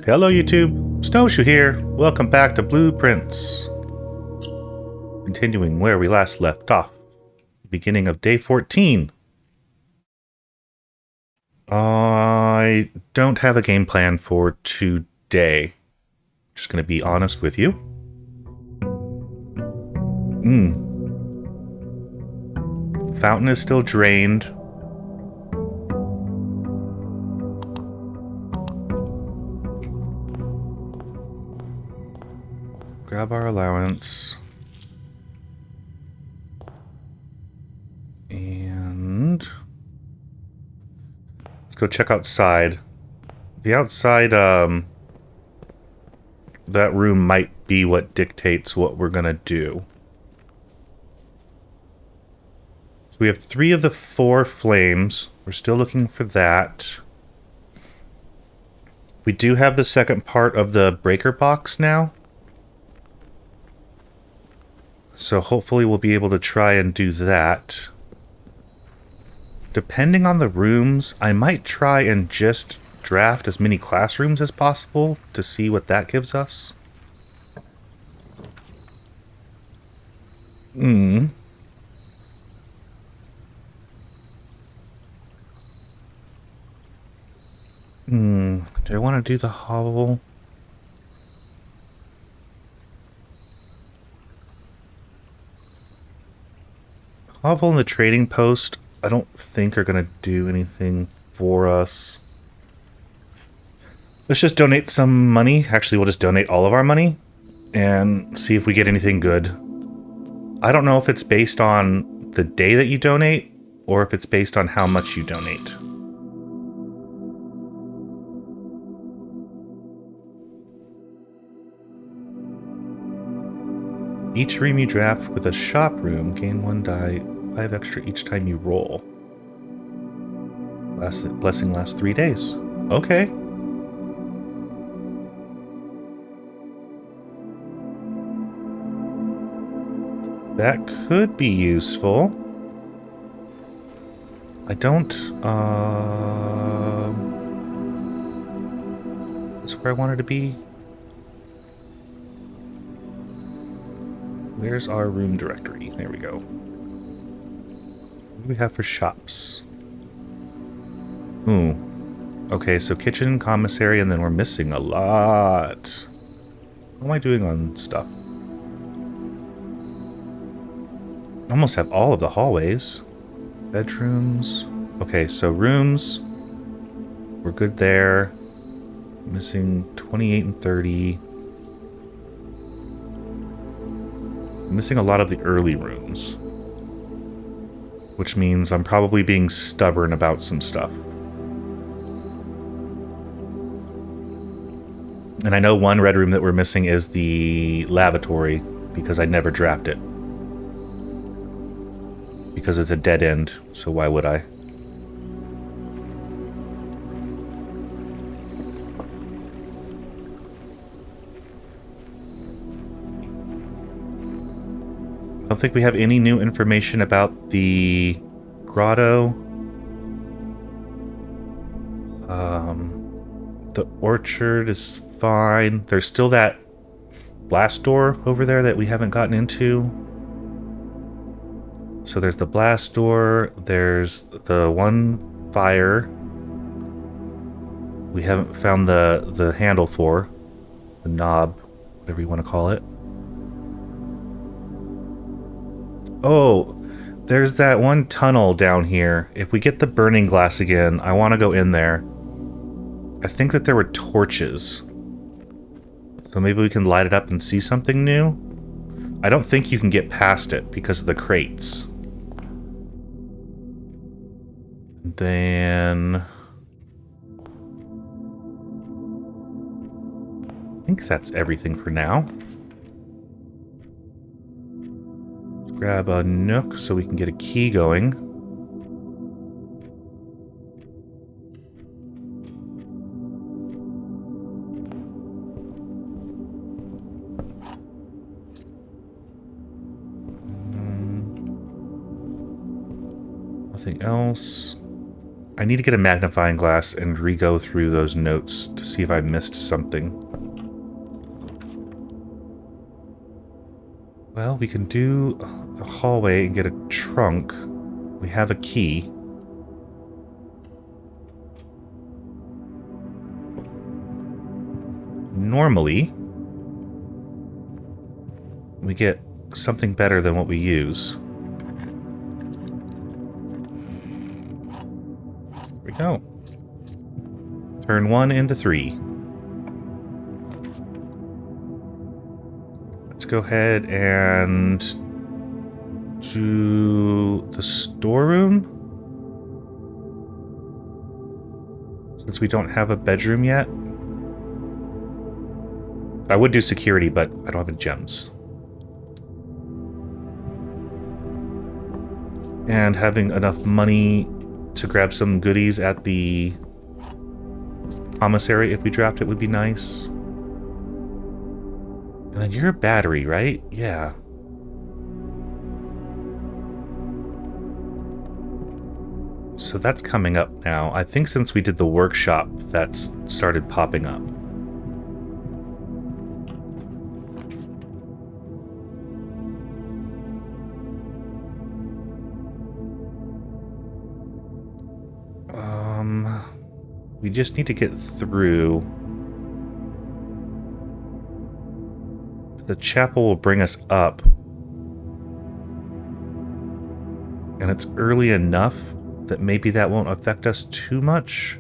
Hello YouTube, Snowshoe here. Welcome back to BluePrince. Continuing where we last left off. Beginning of day 14. I don't have a game plan for today. Just gonna be honest with you. Fountain is still drained. Grab our allowance. And let's go check outside. The outside, that room might be what dictates what we're gonna do. So we have 3 of the 4 flames. We're still looking for that. We do have the second part of the breaker box now. So hopefully we'll be able to try and do that. Depending on the rooms, I might try and just draft as many classrooms as possible to see what that gives us. Do I want to do the hovel? Hovel and the trading post, I don't think are going to do anything for us. Let's just donate some money. Actually, we'll just donate all of our money and see if we get anything good. I don't know if it's based on the day that you donate or if it's based on how much you donate. Each room you draft with a shop room, gain 1 die, 5 extra each time you roll. Blessing lasts 3 days. Okay. That could be useful. I don't, that's where I wanted to be. Where's our room directory? There we go. What do we have for shops? Ooh. Okay, so kitchen, commissary, and then we're missing a lot. What am I doing on stuff? I almost have all of the hallways. Bedrooms. Okay, so rooms. We're good there. Missing 28 and 30. Missing a lot of the early rooms, which means I'm probably being stubborn about some stuff. And I know one red room that we're missing is the lavatory, because I never draft it. Because it's a dead end, so why would I? I don't think we have any new information about the grotto. The orchard is fine. There's still that blast door over there that we haven't gotten into. So there's the blast door. There's the one fire we haven't found the handle for. The knob, whatever you want to call it. Oh, there's that one tunnel down here. If we get the burning glass again, I want to go in there. I think that there were torches. So maybe we can light it up and see something new? I don't think you can get past it because of the crates. Then I think that's everything for now. Grab a nook so we can get a key going. Nothing else. I need to get a magnifying glass and re-go through those notes to see if I missed something. Well, we can do the hallway and get a trunk. We have a key. Normally, we get something better than what we use. Here we go. Turn 1 into 3. Let's go ahead and do the storeroom. Since we don't have a bedroom yet. I would do security, but I don't have any gems. And having enough money to grab some goodies at the commissary if we dropped it would be nice. And then you're a battery, right? Yeah. So that's coming up now. I think since we did the workshop, that's started popping up. We just need to get through. The chapel will bring us up. And it's early enough that maybe that won't affect us too much.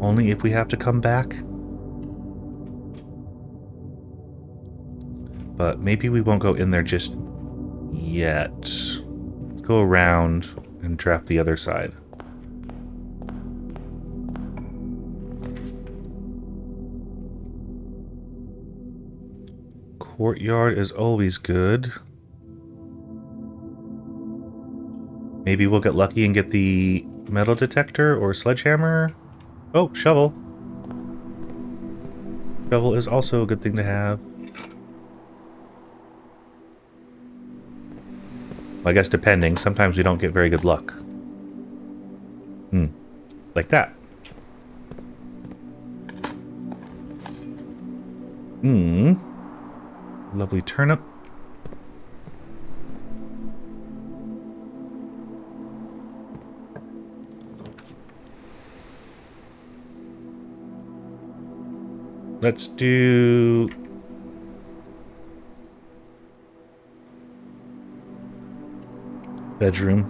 Only if we have to come back. But maybe we won't go in there just yet. Let's go around and draft the other side. Courtyard is always good. Maybe we'll get lucky and get the metal detector or sledgehammer. Oh, shovel. Shovel is also a good thing to have. Well, I guess depending. Sometimes we don't get very good luck. Like that. Lovely turnip. Let's do... bedroom.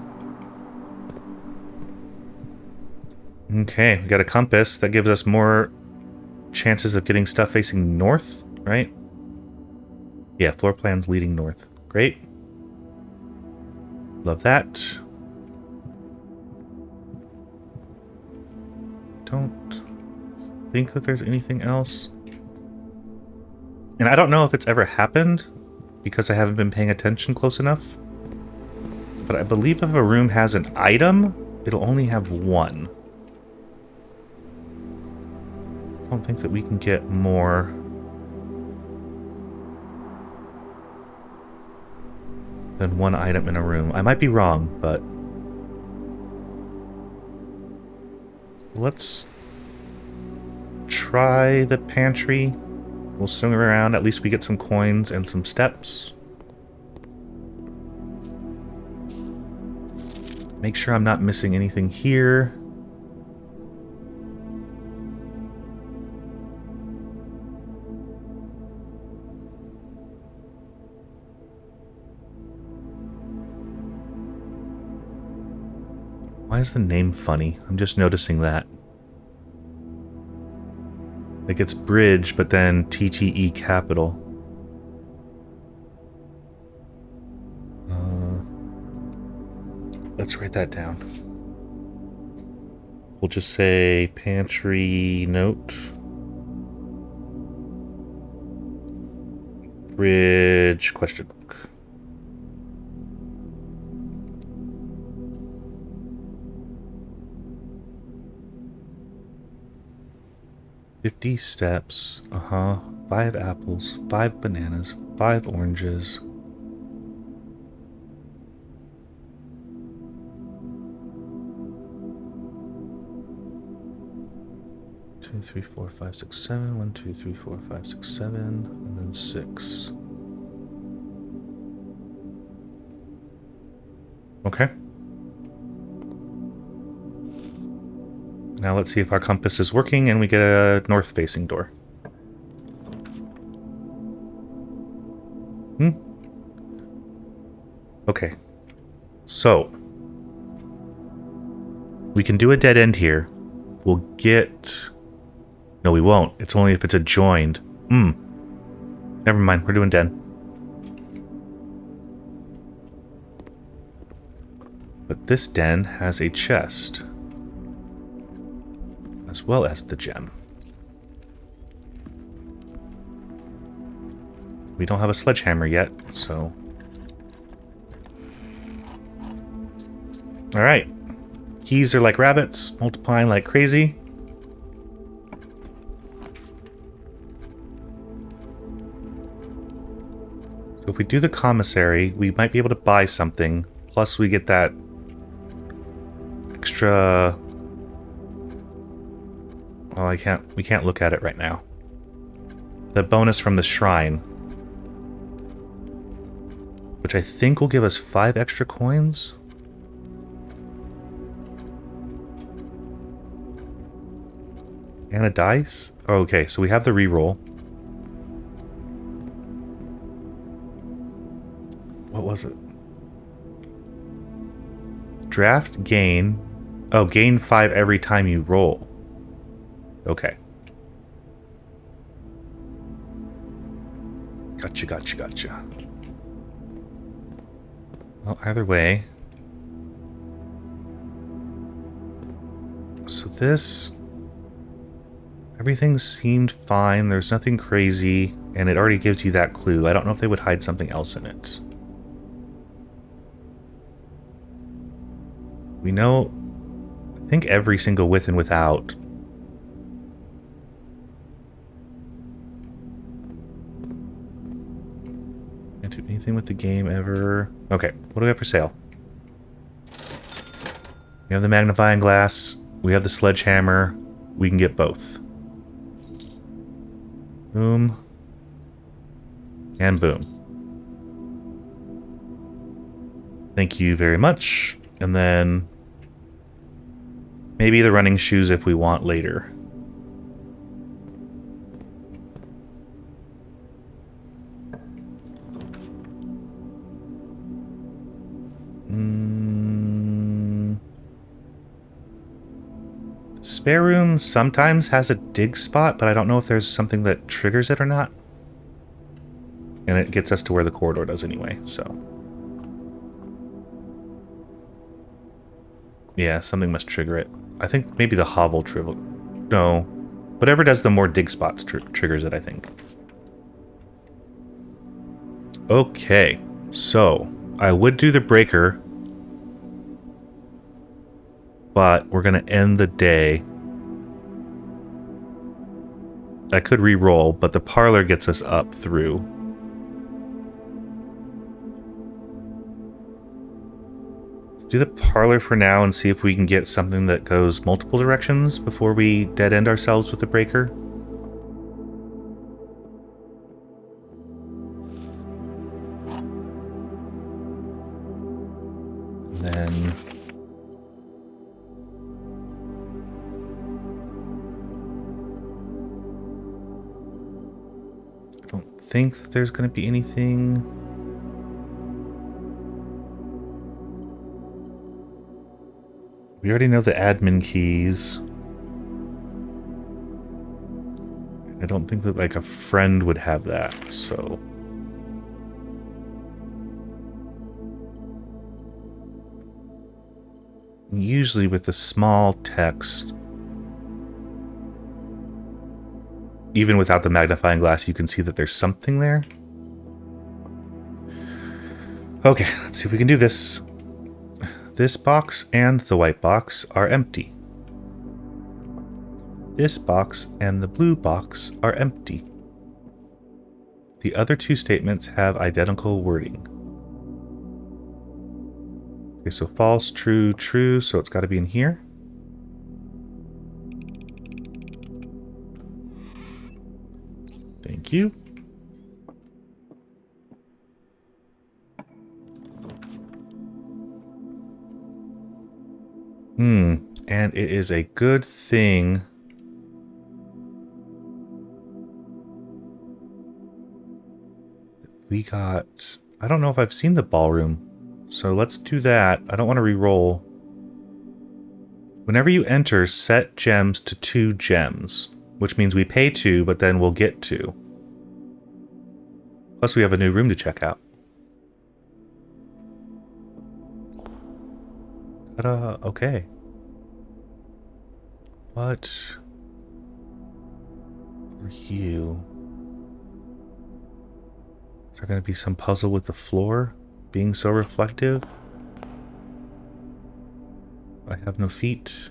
Okay, we got a compass. That gives us more chances of getting stuff facing north, right? Yeah, floor plans leading north. Great. Love that. Don't think that there's anything else. And I don't know if it's ever happened because I haven't been paying attention close enough. But I believe if a room has an item, it'll only have one. I don't think that we can get more. Than one item in a room. I might be wrong, but let's try the pantry. We'll swing around. At least we get some coins and some steps. Make sure I'm not missing anything here. Why is the name funny? I'm just noticing that. Like it's Bridge, but then TTE capital. Let's write that down. We'll just say pantry note. Bridge question mark. $50 steps. 5 apples, 5 bananas, 5 oranges. 2, 3, 4, 5, 6, 7. 1, 2, 3, 4, 5, 6, 7. And then 6. Okay. Now let's see if our compass is working and we get a north-facing door. Okay. So, we can do a dead end here. We'll get... No, we won't. It's only if it's adjoined. Never mind. We're doing den. But this den has a chest. As well as the gem. We don't have a sledgehammer yet, so... Alright. Keys are like rabbits, multiplying like crazy. So if we do the commissary, we might be able to buy something. Plus we get that extra... Well, we can't look at it right now. The bonus from the shrine. Which I think will give us 5 extra coins. And a dice? Oh, okay, so we have the reroll. What was it? Draft gain. Oh, gain 5 every time you roll. Okay. Gotcha. Well, either way. So this... Everything seemed fine. There's nothing crazy. And it already gives you that clue. I don't know if they would hide something else in it. We know... I think every single with and without... Can't do anything with the game ever. Okay, what do we have for sale? We have the magnifying glass. We have the sledgehammer. We can get both. Boom. And boom. Thank you very much. And then... maybe the running shoes if we want later. Spare room sometimes has a dig spot, but I don't know if there's something that triggers it or not. And it gets us to where the corridor does anyway, so... yeah, something must trigger it. I think maybe the hovel trigger... no. Whatever does the more dig spots triggers it, I think. Okay, so... I would do the breaker... but we're going to end the day. I could re-roll, but the parlor gets us up through. Let's do the parlor for now and see if we can get something that goes multiple directions before we dead end ourselves with the breaker. And then... think that there's going to be anything. We already know the admin keys. I don't think that like a friend would have that, so. Usually with the small text, even without the magnifying glass, you can see that there's something there. Okay, let's see if we can do this. This box and the white box are empty. This box and the blue box are empty. The other two statements have identical wording. Okay, so false, true, true, so it's got to be in here. Thank you. And it is a good thing we got... I don't know if I've seen the ballroom, so let's do that. I don't want to re-roll. Whenever you enter, set gems to 2 gems, which means we pay 2, but then we'll get 2. Plus we have a new room to check out. Ta-da, okay. What are you? Is there going to be some puzzle with the floor being so reflective? I have no feet.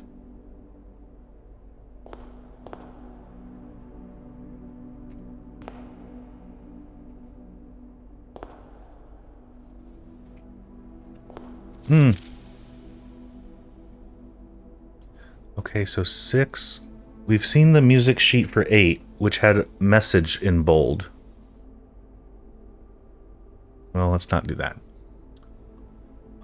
Okay, so 6. We've seen the music sheet for 8, which had message in bold. Well, let's not do that.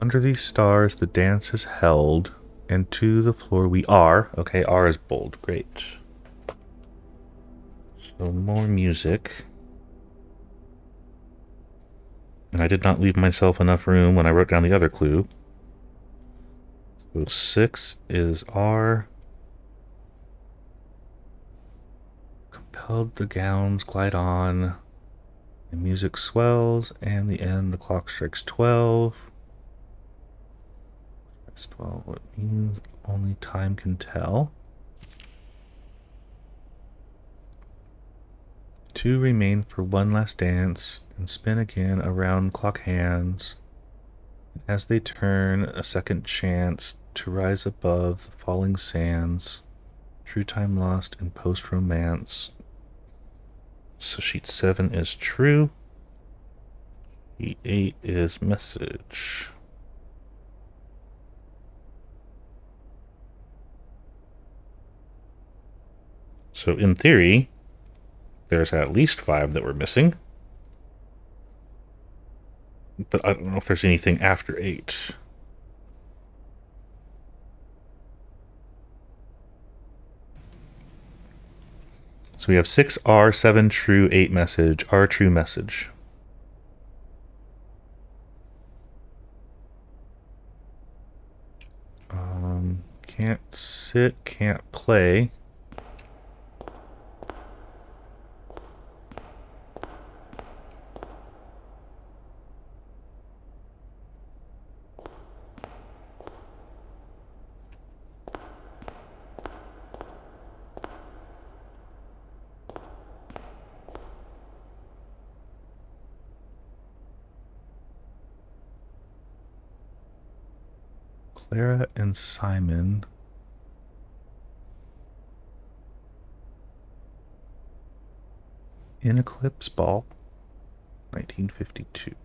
Under these stars, the dance is held, and to the floor we are. Okay, R is bold. Great. So more music. And I did not leave myself enough room when I wrote down the other clue. So 6 is R. Compelled the gowns glide on. The music swells, and the end, the clock strikes 12. Strikes 12, what means only time can tell. 2 remain for one last dance, and spin again around clock hands. As they turn, a second chance to rise above the falling sands. True time lost in post-romance. So sheet 7 is true. Sheet 8 is message. So in theory, there's at least 5 that we're missing. But I don't know if there's anything after 8. So we have 6 R, 7 true, 8 message, R true message. Can't sit, can't play. Clara and Simon. In Eclipse Ball, 1952.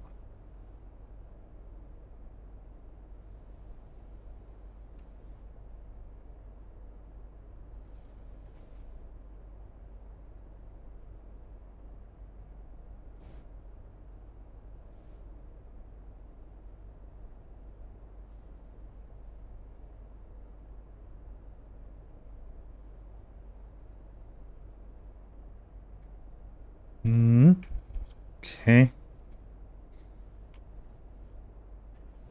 Okay.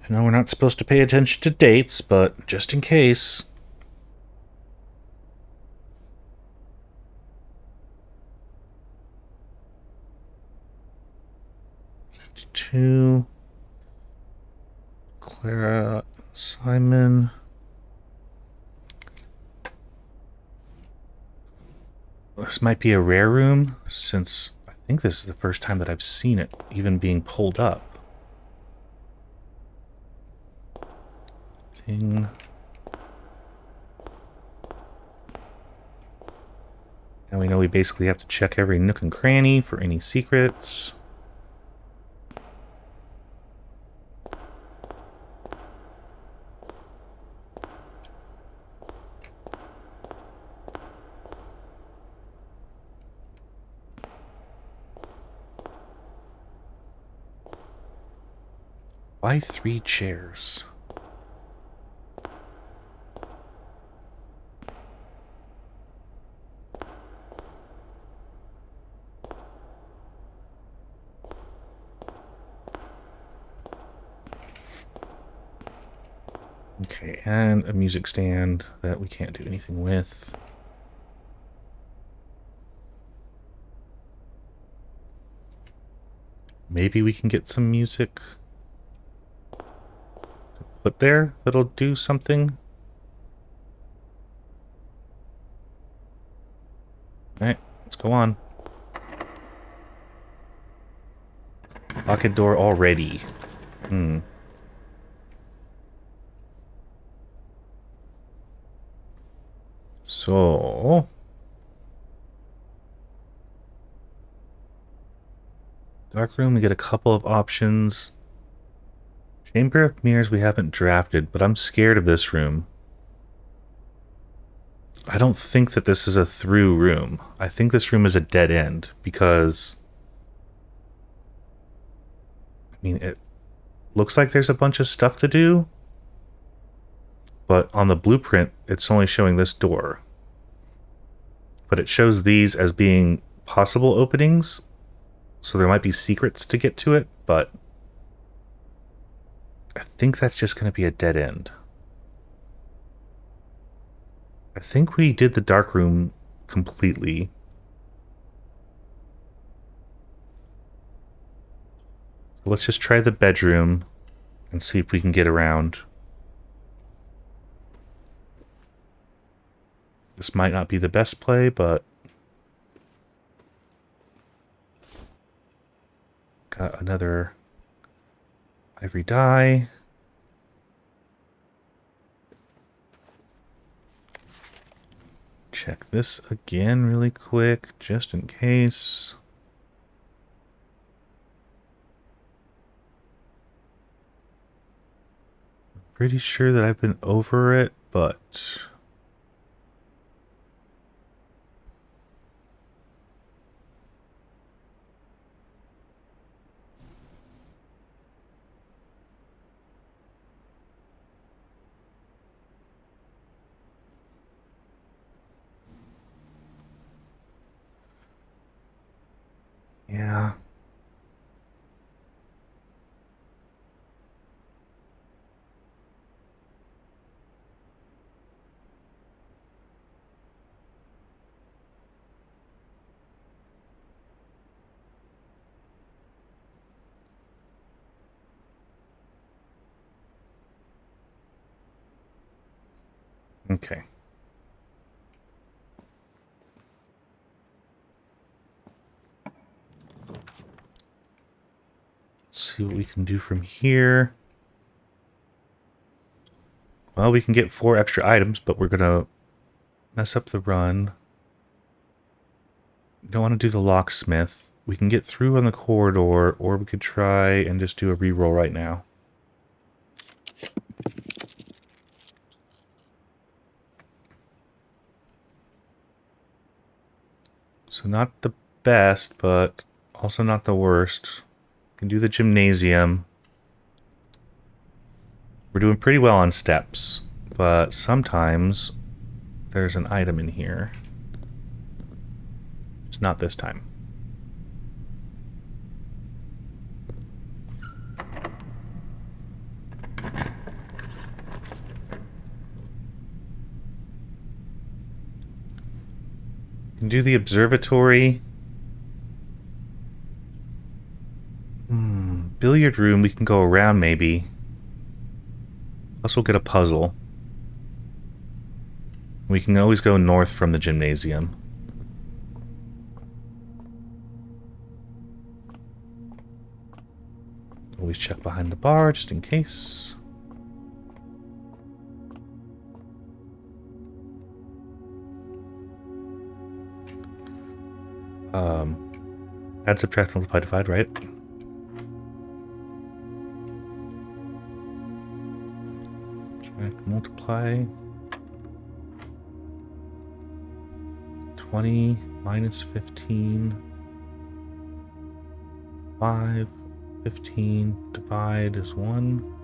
I know we're not supposed to pay attention to dates, but just in case. To Clara, Simon. This might be a rare room, since I think this is the first time that I've seen it even being pulled up. Thing. And we know we basically have to check every nook and cranny for any secrets. Why 3 chairs? Okay, and a music stand that we can't do anything with. Maybe we can get some music to put there that'll do something. Alright, let's go on. Locked door already. So... Dark room, we get a couple of options. Chamber of Mirrors we haven't drafted, but I'm scared of this room. I don't think that this is a through room. I think this room is a dead end, because... I mean, it looks like there's a bunch of stuff to do, but on the blueprint, it's only showing this door. But it shows these as being possible openings, so there might be secrets to get to it, but I think that's just going to be a dead end. I think we did the dark room completely. So let's just try the bedroom and see if we can get around. This might not be the best play, but... Got another ivory die. Check this again really quick, just in case. Pretty sure that I've been over it, but... yeah. Okay. Let's see what we can do from here. Well, we can get 4 extra items, but we're gonna mess up the run. Don't want to do the locksmith. We can get through on the corridor, or we could try and just do a reroll right now. So not the best, but also not the worst. We can do the gymnasium. We're doing pretty well on steps, but sometimes there's an item in here. It's not this time. We can do the observatory. Billiard room, we can go around maybe. Plus we'll get a puzzle. We can always go north from the gymnasium. Always check behind the bar, just in case. Add, subtract, multiply, divide, right? Subtract, multiply. 20 minus 15. 5. 15 divide is 1.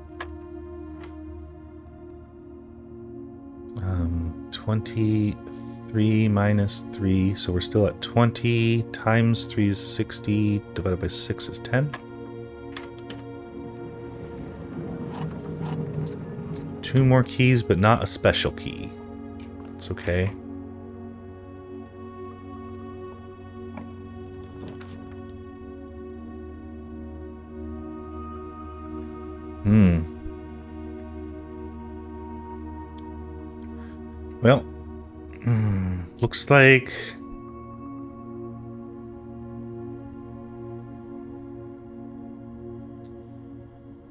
23 minus 3, so we're still at 20. Times 3 is 60, divided by 6 is 10. 2 more keys, but not a special key. It's okay. Well, looks like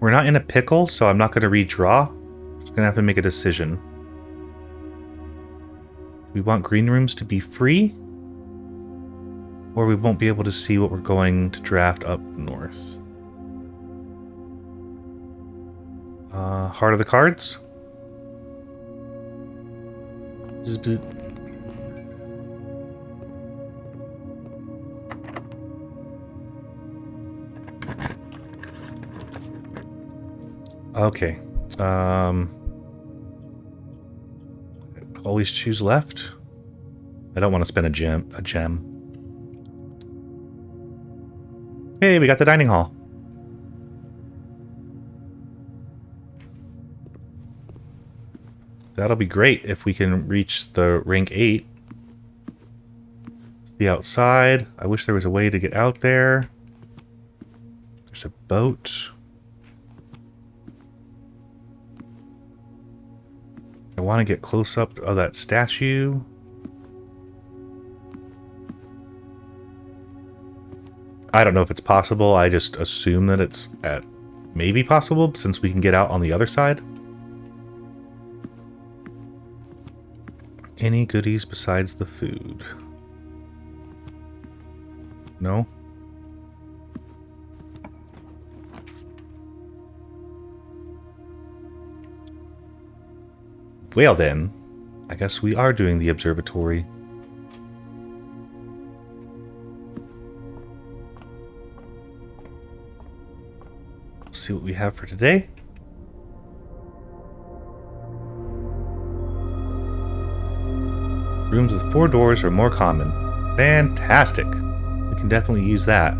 we're not in a pickle, so I'm not going to redraw. I'm just going to have to make a decision. We want green rooms to be free, or we won't be able to see what we're going to draft up north. Heart of the cards. Okay. Always choose left. I don't want to spend a gem. Hey, we got the dining hall. That'll be great if we can reach the rank 8. It's the outside. I wish there was a way to get out there. There's a boat. I want to get close up of that statue. I don't know if it's possible. I just assume that it's maybe possible since we can get out on the other side. Any goodies besides the food? No? Well then, I guess we are doing the observatory. Let's see what we have for today. Rooms with 4 doors are more common. Fantastic! We can definitely use that.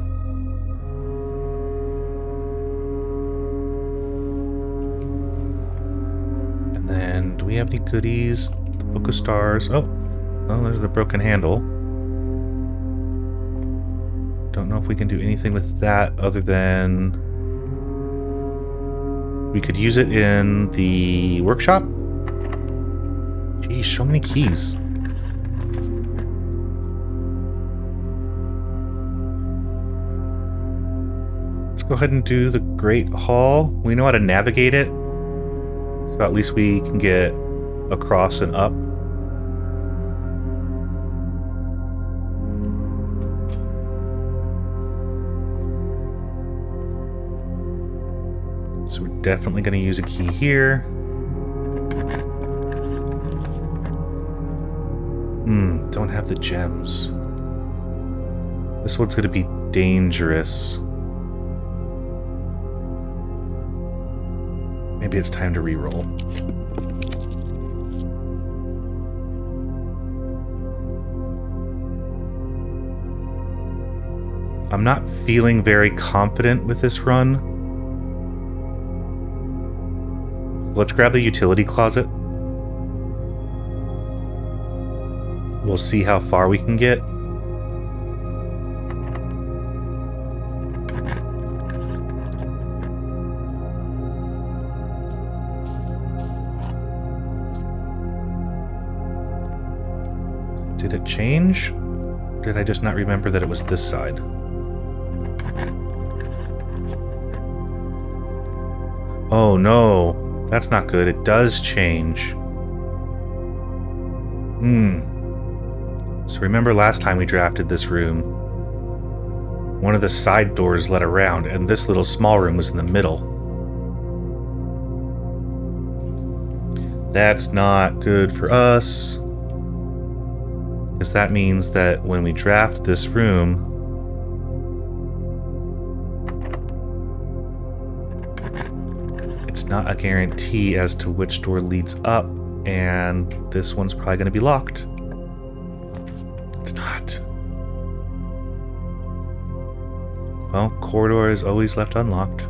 And then, do we have any goodies? The Book of Stars. Oh, there's the broken handle. Don't know if we can do anything with that other than... we could use it in the workshop? Geez, so many keys. Go ahead and do the Great Hall. We know how to navigate it, so at least we can get across and up. So we're definitely going to use a key here. Don't have the gems. This one's going to be dangerous. Maybe it's time to re-roll. I'm not feeling very confident with this run. Let's grab the utility closet. We'll see how far we can get. Did it change? Or did I just not remember that it was this side? Oh no, that's not good. It does change. So remember last time we drafted this room, one of the side doors led around, and this little small room was in the middle. That's not good for us. Because that means that when we draft this room, It's not a guarantee as to which door leads up, and this one's probably going to be locked. It's not. Well, corridor is always left unlocked.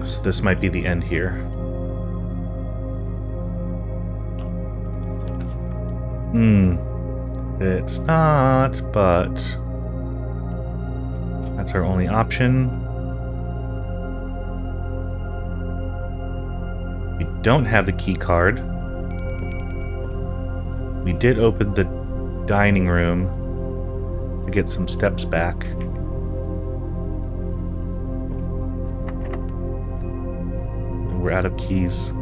So this might be the end here. It's not, but that's our only option. We don't have the key card. We did open the dining room to get some steps back. And we're out of keys.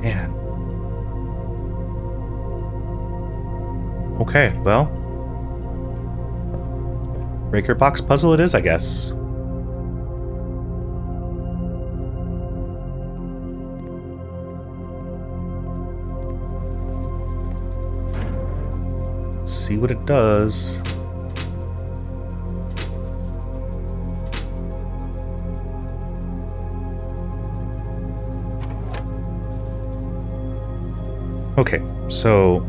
Man. Okay, well. Breaker box puzzle it is, I guess. Let's see what it does. Okay, so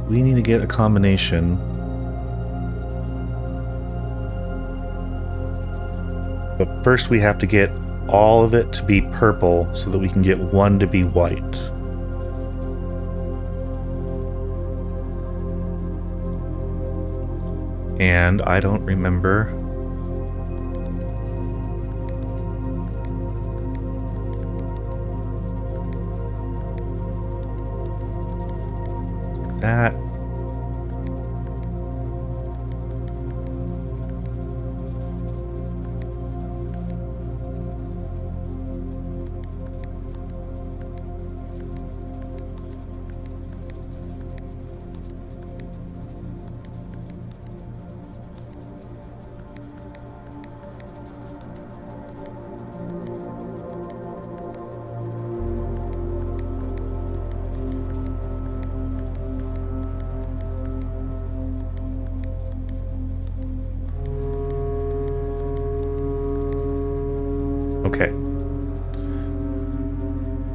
we need to get a combination. But first we have to get all of it to be purple so that we can get one to be white. And I don't remember. Like that. Okay.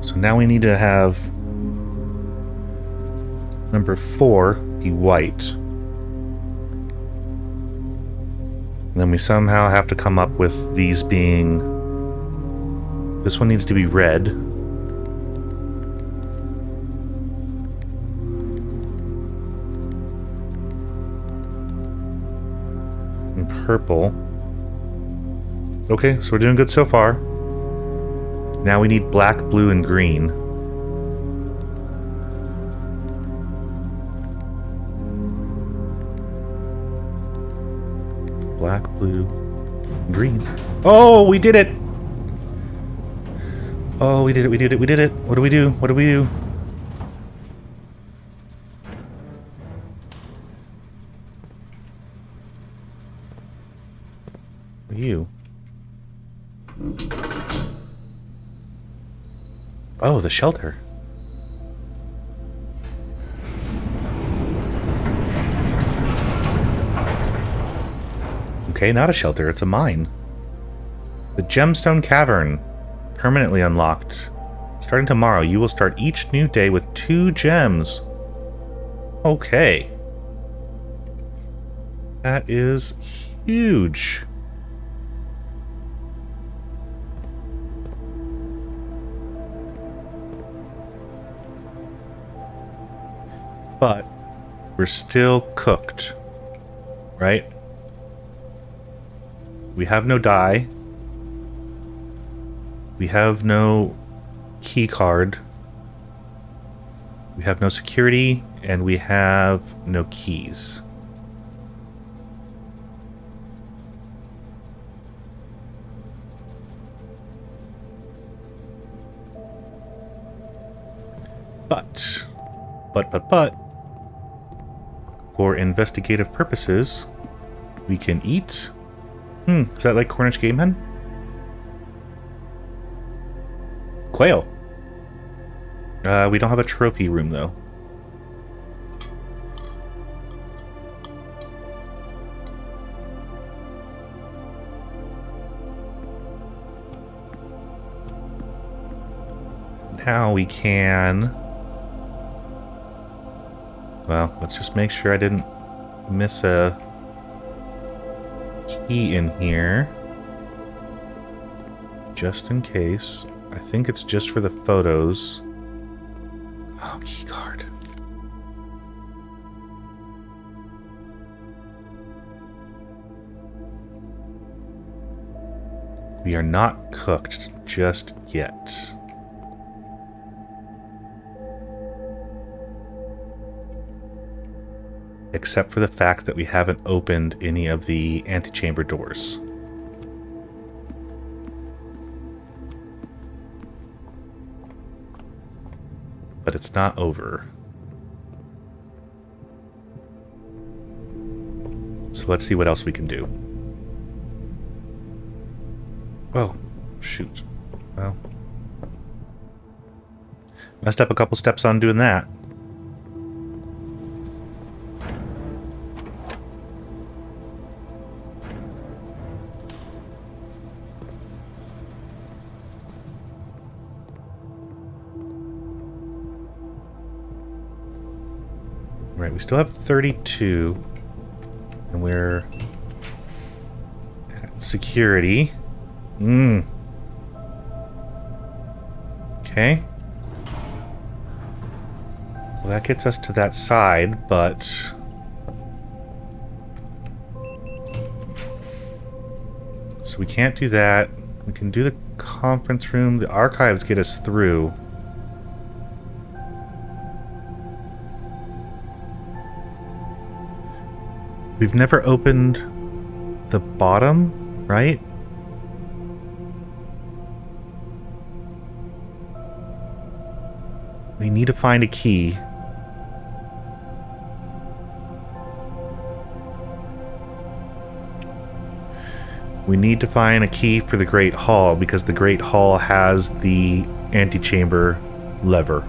So now we need to have number 4 be white. And then we somehow have to come up with these being... This one needs to be red. And purple. Okay, so we're doing good so far. Now we need black, blue, and green. Black, blue, green. Oh, we did it! Oh, we did it, we did it, we did it. What do we do? What do we do? What are you? Oh, the shelter. Okay, not a shelter, it's a mine. The Gemstone Cavern. Permanently unlocked. Starting tomorrow, you will start each new day with 2 gems. Okay. That is huge. But we're still cooked, right? We have no die. We have no key card. We have no security, and we have no keys. But, for investigative purposes, we can eat, Is that like Cornish game hen? Quail. We don't have a trophy room, though. Now we can... Well, let's just make sure I didn't miss a key in here. Just in case. I think it's just for the photos. Oh, key card. We are not cooked just yet. Except for the fact that we haven't opened any of the antechamber doors. But it's not over. So let's see what else we can do. Oh, shoot. Well, messed up a couple steps on doing that. Right, we still have 32, and we're at security. Okay. Well, that gets us to that side, but... So we can't do that. We can do the conference room. The archives get us through. We've never opened the bottom, right? We need to find a key. We need to find a key for the Great Hall because the Great Hall has the antechamber lever.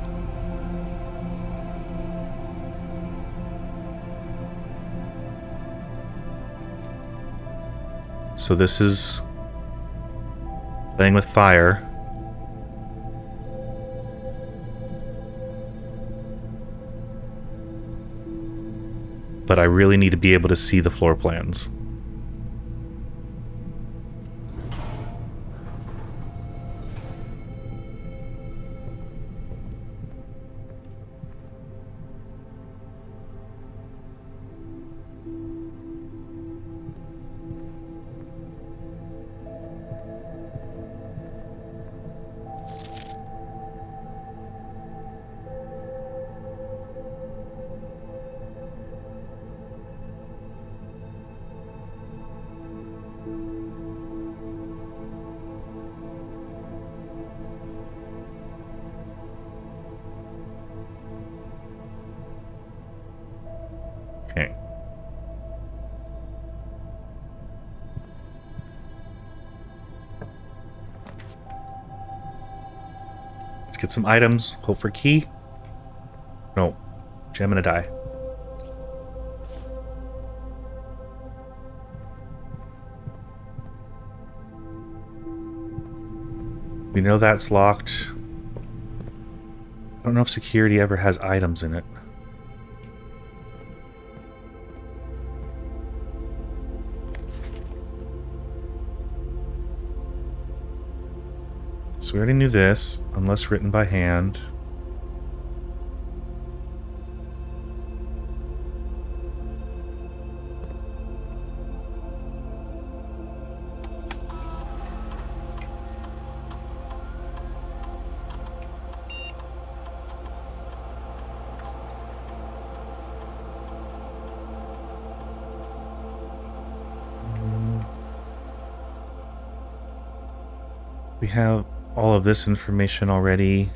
So this is playing with fire. But I really need to be able to see the floor plans. Okay. Let's get some items. Hope for key. No. Gem and a die. We know that's locked. I don't know if security ever has items in it. So we already knew this, unless written by hand. We have all of this information already.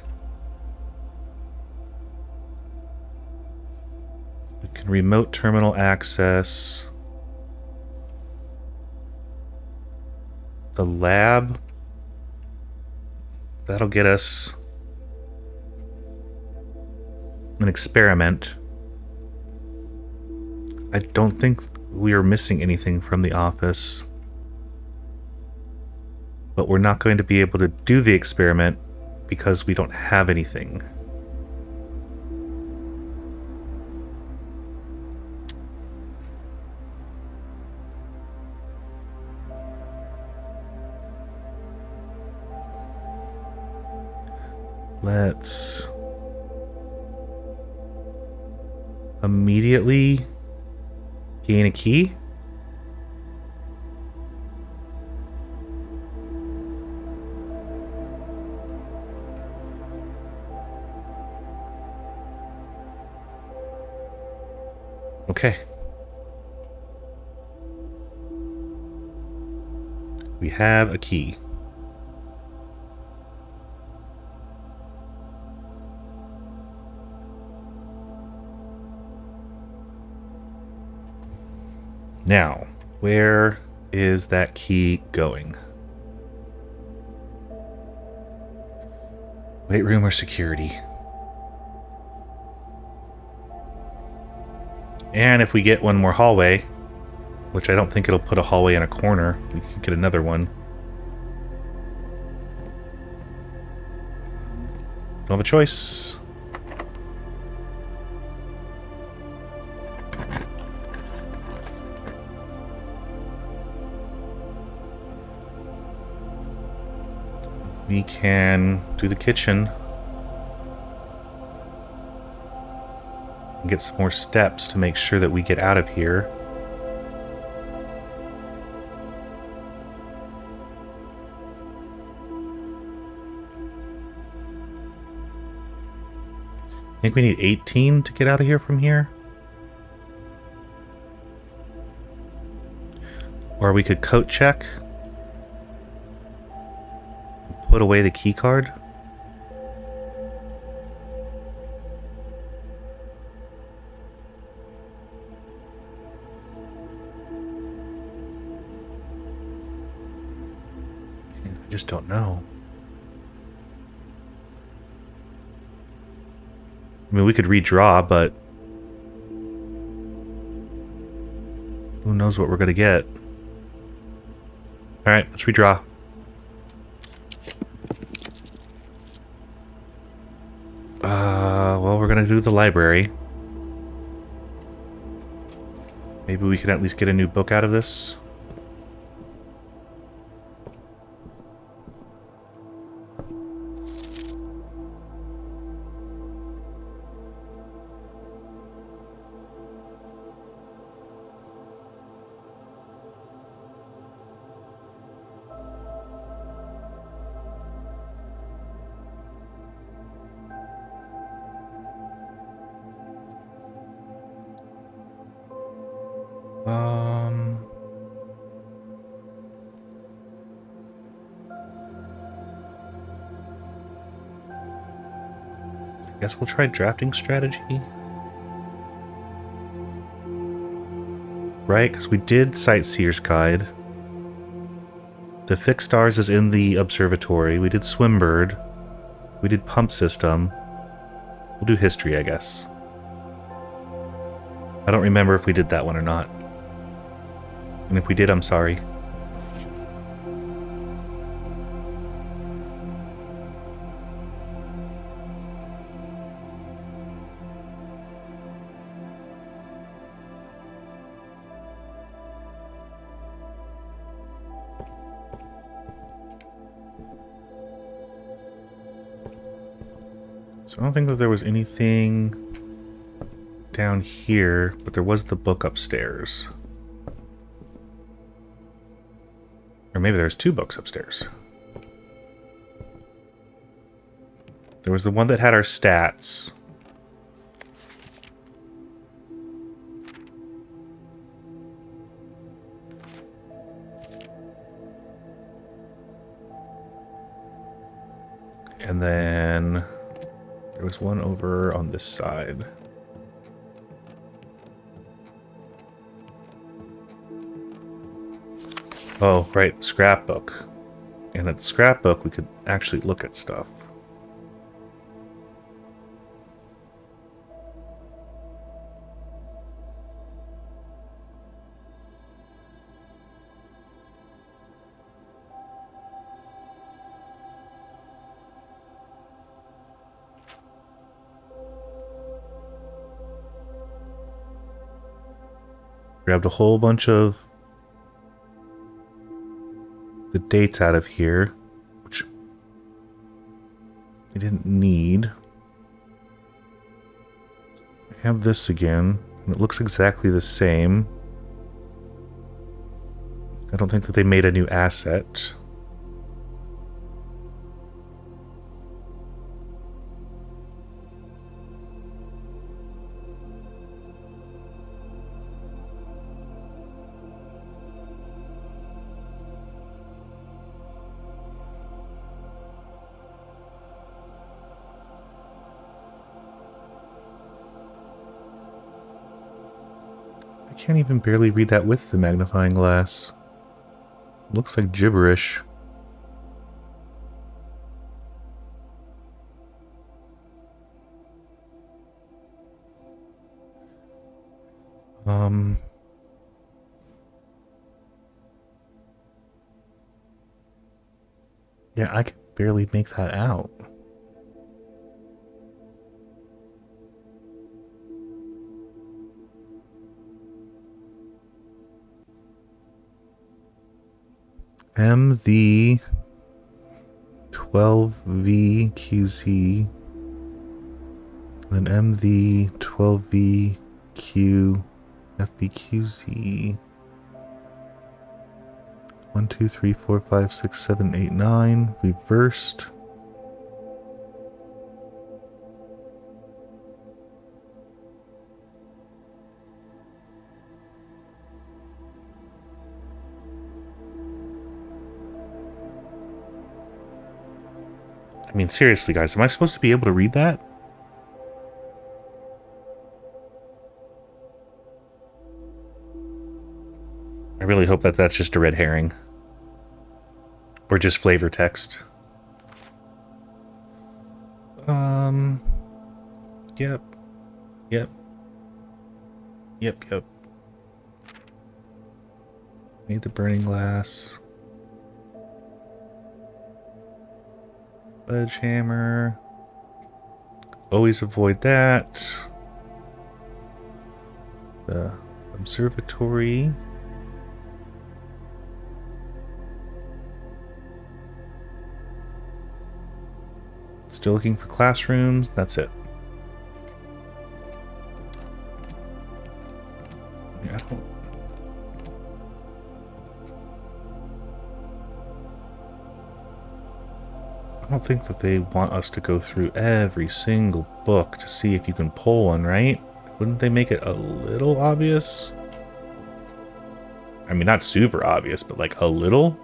We can remote terminal access. The lab. That'll get us an experiment. I don't think we are missing anything from the office. But we're not going to be able to do the experiment because we don't have anything. Let's immediately gain a key. Okay. We have a key. Now, where is that key going? Weight room or security? And if we get one more hallway, which I don't think it'll put a hallway in a corner, we could get another one. Don't have a choice. We can do the kitchen. And get some more steps to make sure that we get out of here. I think we need 18 to get out of here from here. Or we could coat check. Put away the key card. I just don't know. I mean, we could redraw, but who knows what we're going to get. Alright, let's redraw. Well, we're going to do the library. Maybe we can at least get a new book out of this. I guess we'll try drafting strategy. Right, because we did Sightseer's Guide. The Fixed Stars is in the observatory. We did Swimbird. We did Pump System. We'll do History, I guess. I don't remember if we did that one or not. And if we did, I'm sorry. So I don't think that there was anything down here, but there was the book upstairs. Or maybe there's two books upstairs. There was the one that had our stats. And then there was one over on this side. Oh, right, the scrapbook. And at the scrapbook, we could actually look at stuff. Grabbed a whole bunch of the dates out of here, which we didn't need. I have this again, and it looks exactly the same. I don't think that they made a new asset. I can't even barely read that with the magnifying glass. Looks like gibberish. Yeah, I can barely make that out. MV 12VQZ, then MV 12VQ FBQZ. 1, 2, 3, 4, 5, 6, 7, 8, 9. Reversed. I mean, seriously, guys, am I supposed to be able to read that? I really hope that that's just a red herring. Or just flavor text. Yep. Yep. Yep, yep. Made the burning glass. Sledgehammer. Always avoid that. The observatory. Still looking for classrooms. That's it. Yeah, I don't think that they want us to go through every single book to see if you can pull one, right? Wouldn't they make it a little obvious? I mean, not super obvious, but like a little?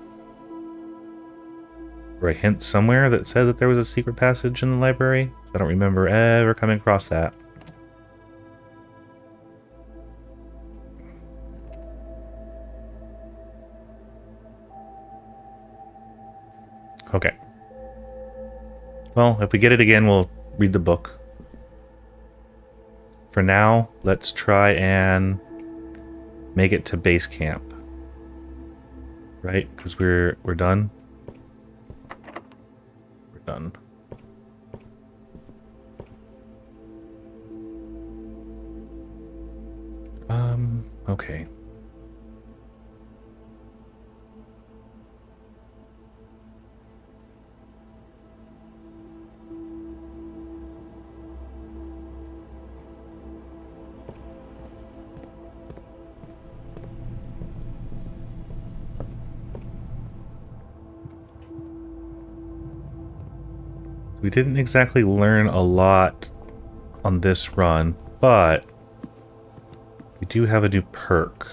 Or a hint somewhere that said that there was a secret passage in the library? I don't remember ever coming across that. Okay. Well, if we get it again, we'll read the book. For now, let's try and make it to base camp. Right? Because we're done. We're done. Okay. We didn't exactly learn a lot on this run, but we do have a new perk.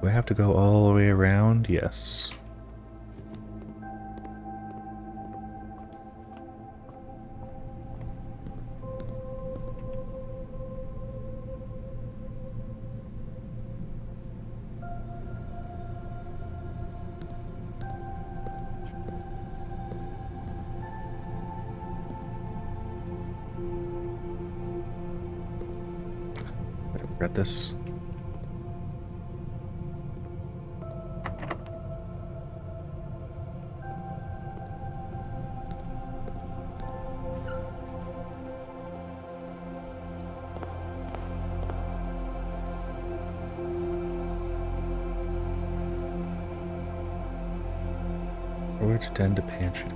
Do I have to go all the way around? Yes. Regret this. Order to tend to pantry.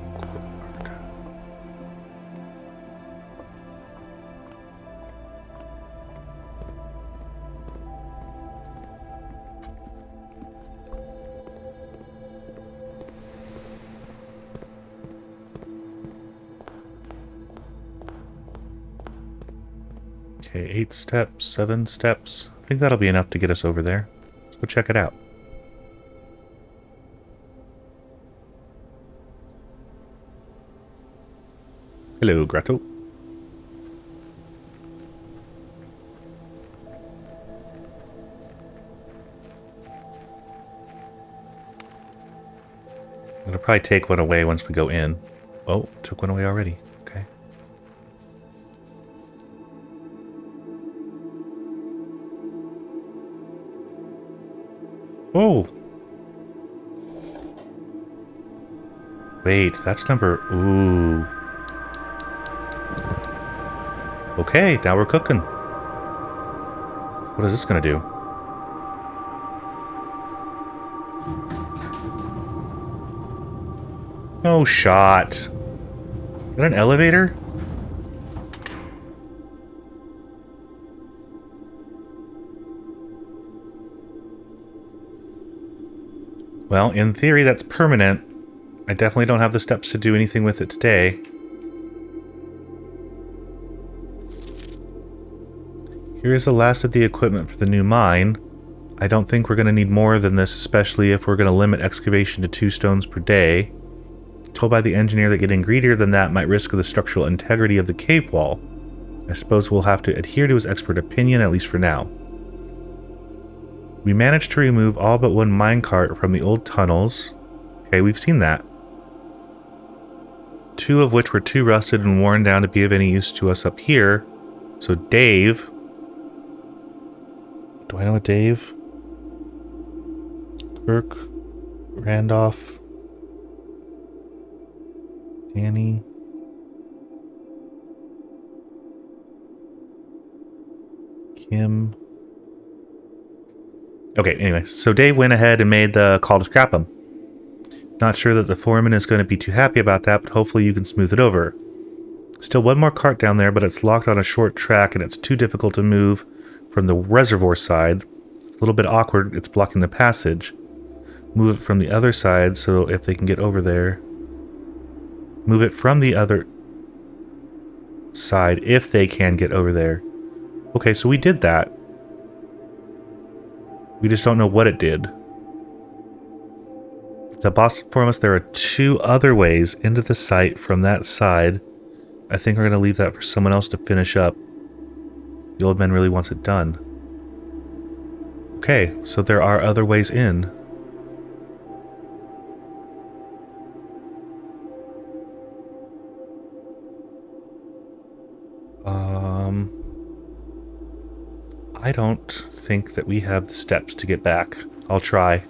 Okay, 8 steps, 7 steps. I think that'll be enough to get us over there. Let's go check it out. Hello, Grotto. It'll probably take one away once we go in. Oh, took one away already. Okay. Whoa! Wait, that's number... Ooh. Okay, now we're cooking. What is this gonna do? No shot. Is that an elevator? Well, in theory, that's permanent. I definitely don't have the steps to do anything with it today. Here is the last of the equipment for the new mine. I don't think we're going to need more than this, especially if we're going to limit excavation to 2 stones per day. Told by the engineer that getting greedier than that might risk the structural integrity of the cave wall. I suppose we'll have to adhere to his expert opinion, at least for now. We managed to remove all but one minecart from the old tunnels. Okay, we've seen that. 2 of which were too rusted and worn down to be of any use to us up here. So Dave... Do I know a Dave? Kirk, Randolph, Danny, Kim. Okay, anyway, so Dave went ahead and made the call to scrap them. Not sure that the foreman is going to be too happy about that, but hopefully you can smooth it over. Still one more cart down there, but it's locked on a short track and it's too difficult to move from the reservoir side. It's a little bit awkward, it's blocking the passage. Move it from the other side so if they can get over there. Move it from the other side if they can get over there. Okay, so we did that. We just don't know what it did. The boss informed us there are 2 other ways into the site from that side. I think we're going to leave that for someone else to finish up. The old man really wants it done. Okay, so there are other ways in. I don't think that we have the steps to get back. I'll try.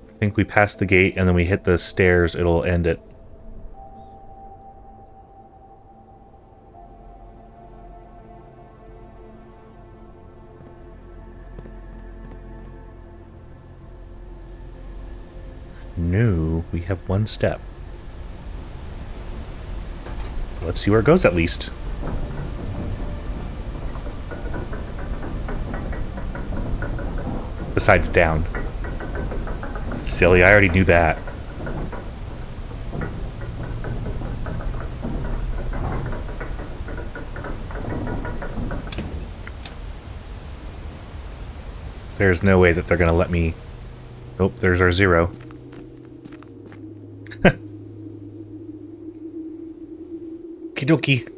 I think we pass the gate and then we hit the stairs, it'll end it. No, we have 1 step. Let's see where it goes at least. Besides down. Silly, I already knew that. There's no way that they're gonna let me... Nope, there's our 0. Okie dokie.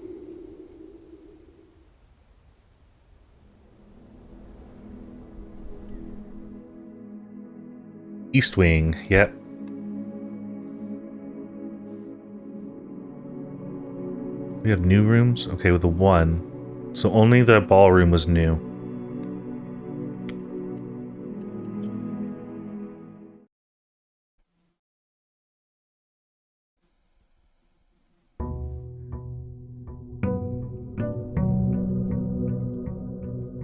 East wing, yep. We have new rooms? Okay, with the one. So only the ballroom was new.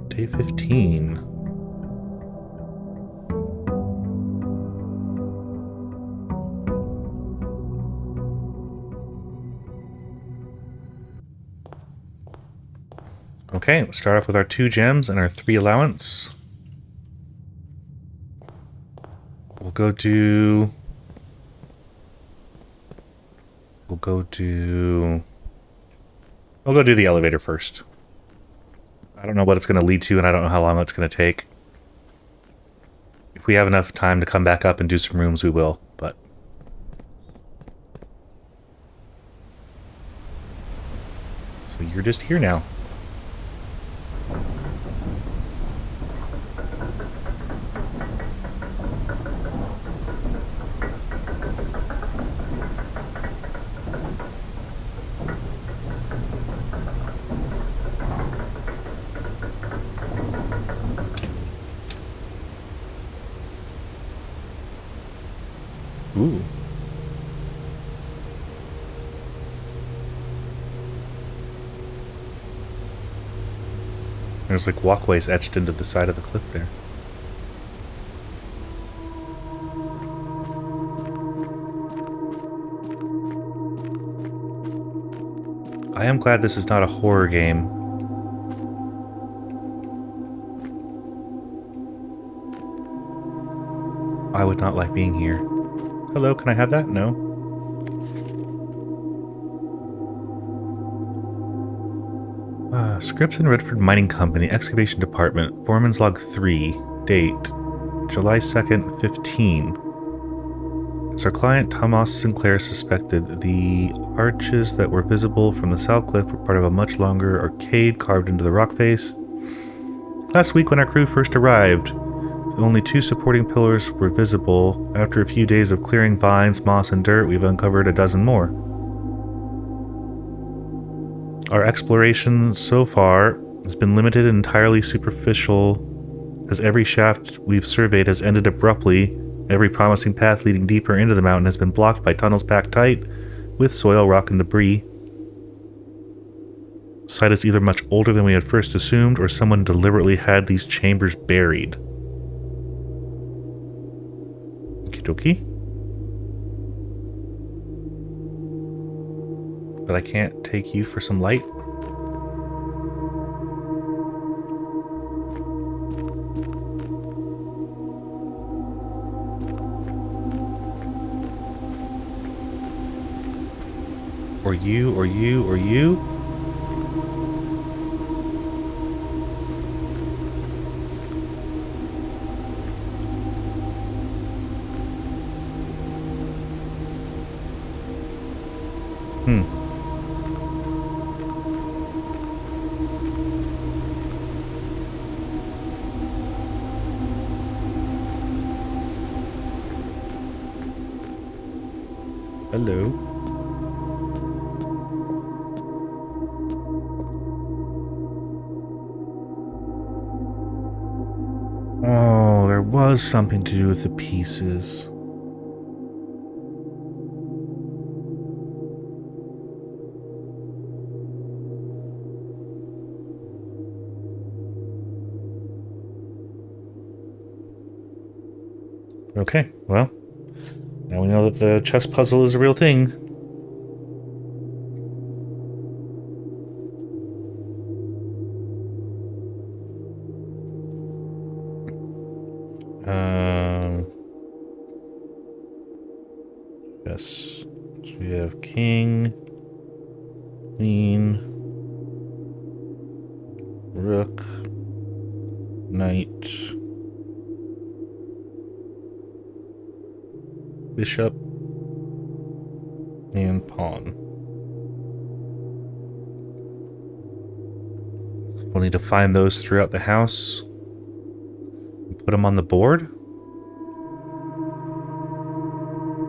Day 15. Okay, let's start off with our 2 gems and our 3 allowance. We'll go do... I'll go do the elevator first. I don't know what it's going to lead to, and I don't know how long it's going to take. If we have enough time to come back up and do some rooms, we will, but... So you're just here now. Ooh. There's like walkways etched into the side of the cliff there. I am glad this is not a horror game. I would not like being here. Hello, can I have that? No. Scripps and Redford Mining Company, Excavation Department, Foreman's Log 3, date, July 2nd, 15. As our client Thomas Sinclair suspected, the arches that were visible from the south cliff were part of a much longer arcade carved into the rock face. Last week when our crew first arrived, only 2 supporting pillars were visible. After a few days of clearing vines, moss, and dirt, we've uncovered a dozen more. Our exploration so far has been limited and entirely superficial, as every shaft we've surveyed has ended abruptly. Every promising path leading deeper into the mountain has been blocked by tunnels packed tight with soil, rock, and debris. The site is either much older than we had first assumed, or someone deliberately had these chambers buried. Okie dokie. But I can't take you for some light. Or you, or you, or you. Hello. Oh, there was something to do with the pieces. Okay, well, now we know that the chess puzzle is a real thing. Yes. So we have king, queen, rook, knight, bishop, and pawn. We'll need to find those throughout the house and put them on the board.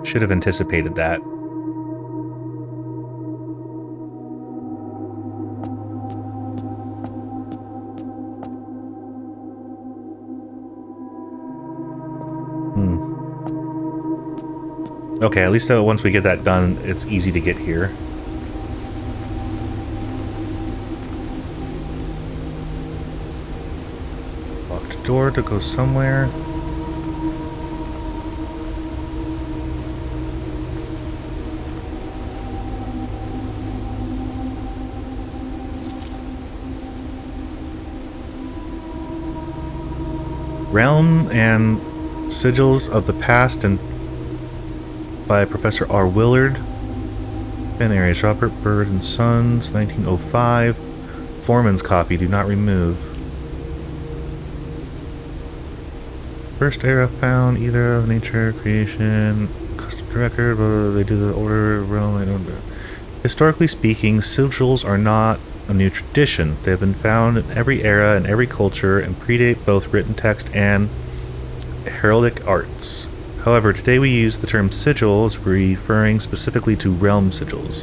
Should have anticipated that. Okay, at least once we get that done, it's easy to get here. Locked door to go somewhere. Realm and Sigils of the Past and by Professor R. Willard. Ben Aries, Robert Bird and Sons, 1905. Foreman's copy, do not remove. First era found either of nature, creation, custom record, blah, blah, blah, they do the order of realm, I don't know. Historically speaking, sigils are not a new tradition. They have been found in every era and every culture and predate both written text and heraldic arts. However, today we use the term sigil as referring specifically to realm sigils.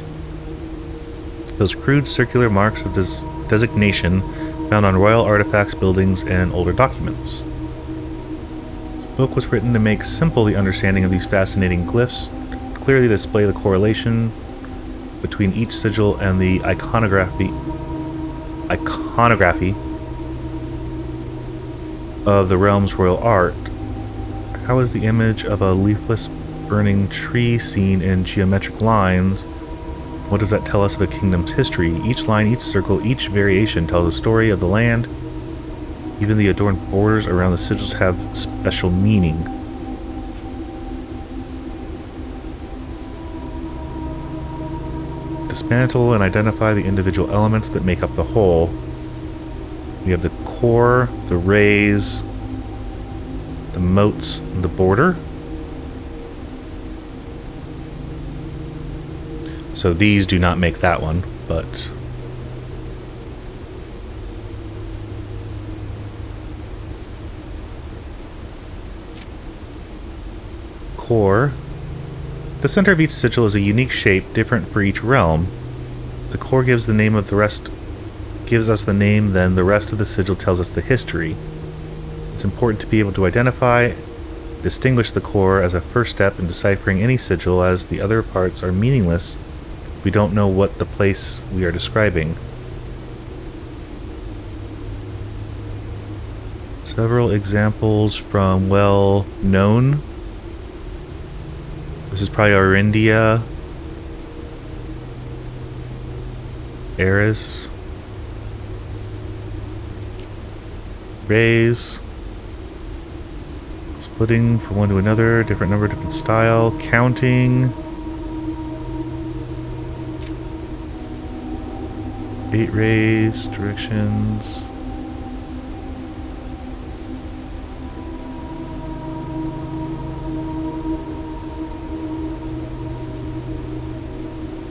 Those crude circular marks of designation found on royal artifacts, buildings, and older documents. This book was written to make simple the understanding of these fascinating glyphs, clearly display the correlation between each sigil and the iconography of the realm's royal art. How is the image of a leafless burning tree seen in geometric lines? What does that tell us of a kingdom's history? Each line, each circle, each variation tells a story of the land. Even the adorned borders around the sigils have special meaning. Dismantle and identify the individual elements that make up the whole. We have the core, the rays, the moats, and the border. So these do not make that one, but core. The center of each sigil is a unique shape, different for each realm. The core gives the name of the rest, gives us the name, then the rest of the sigil tells us the history. It's important to be able to identify, distinguish the core as a first step in deciphering any sigil, as the other parts are meaningless. We don't know what the place we are describing. Several examples from well-known. This is probably Arindia, Eris, rays, splitting from one to another, different number, different style, counting, 8 rays, directions.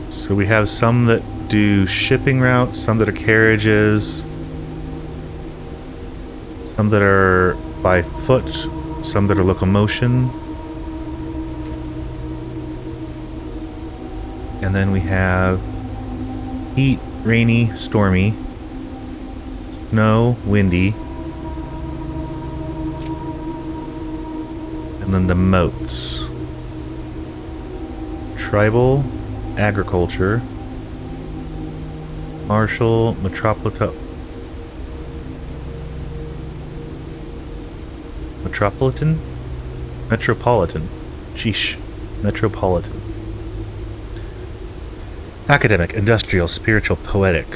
So we have some that do shipping routes, some that are carriages, some that are by foot, some that are locomotion. And then we have heat, rainy, stormy, snow, windy, and then the moats. Tribal, agriculture, martial, metropolitan, sheesh, metropolitan, academic, industrial, spiritual, poetic.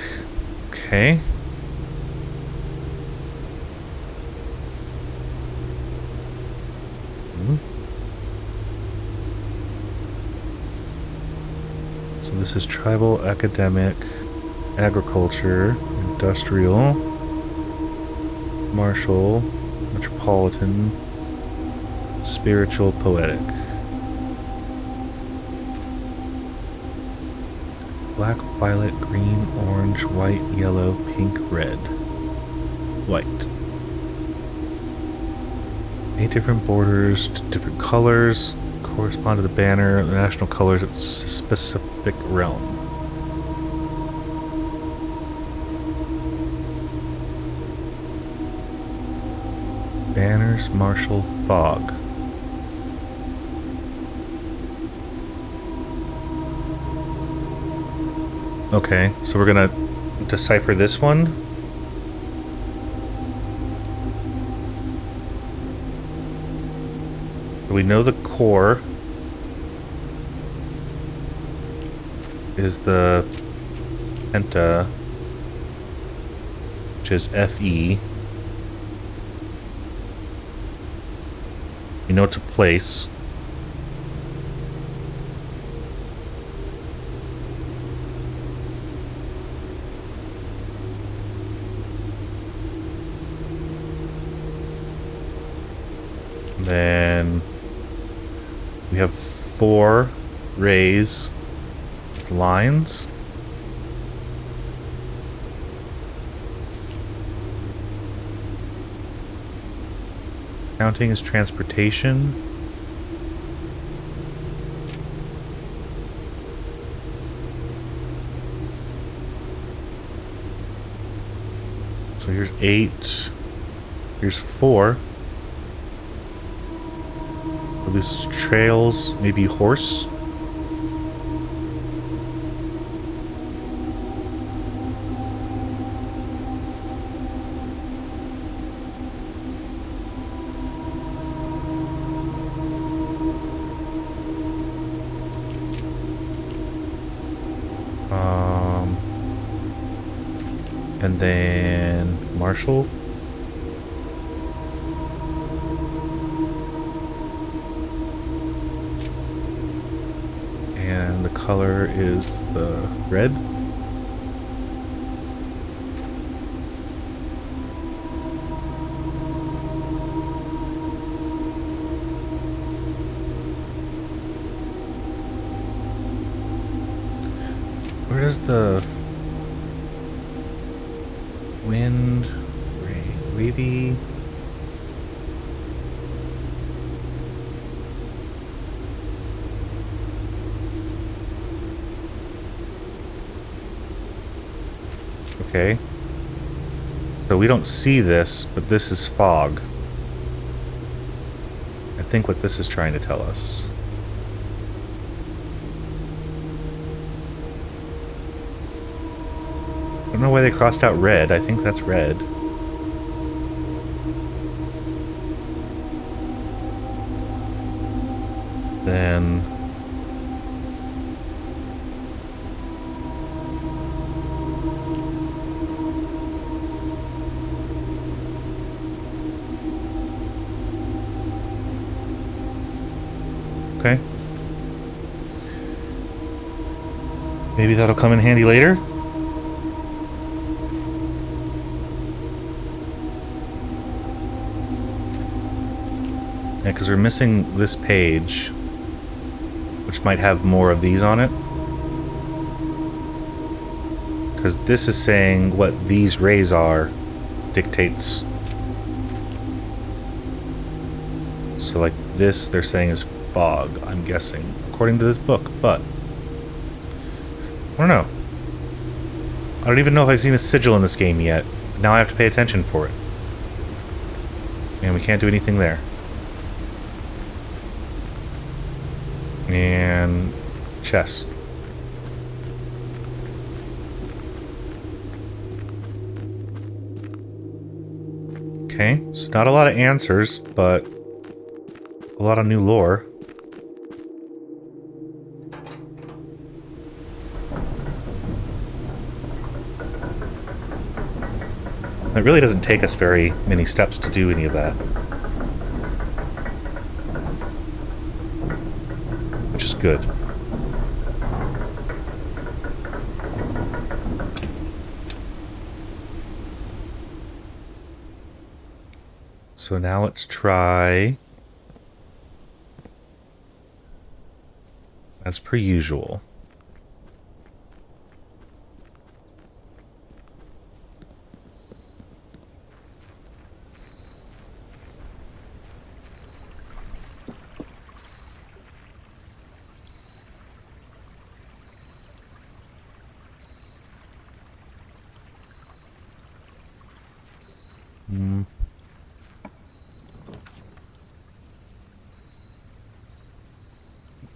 Okay. This is tribal, academic, agriculture, industrial, martial, metropolitan, spiritual, poetic. Black, violet, green, orange, white, yellow, pink, red. White. 8 different borders, different colors. Correspond to the banner, the national colors of specific realm. Banners, martial, fog. Okay, so we're gonna decipher this one. We know the core is the penta, which is FE. You know it's a place. Then we have 4 rays with lines. Counting is transportation. So here's 8. Here's 4. So this is trails, maybe horse. And then Marshall. And the color is the red. Where does the wind, wavy? Okay. So we don't see this, but this is fog. I think what this is trying to tell us. I don't know why they crossed out red. I think that's red. Then okay. Maybe that'll come in handy later. Yeah, because we're missing this page, which might have more of these on it. Because this is saying what these rays are dictates. So like this, they're saying is fog, I'm guessing, according to this book, but I don't know. I don't even know if I've seen a sigil in this game yet. Now I have to pay attention for it. And we can't do anything there. And chest. Okay, so not a lot of answers, but a lot of new lore. It really doesn't take us very many steps to do any of that. Which is good. So now let's try, as per usual.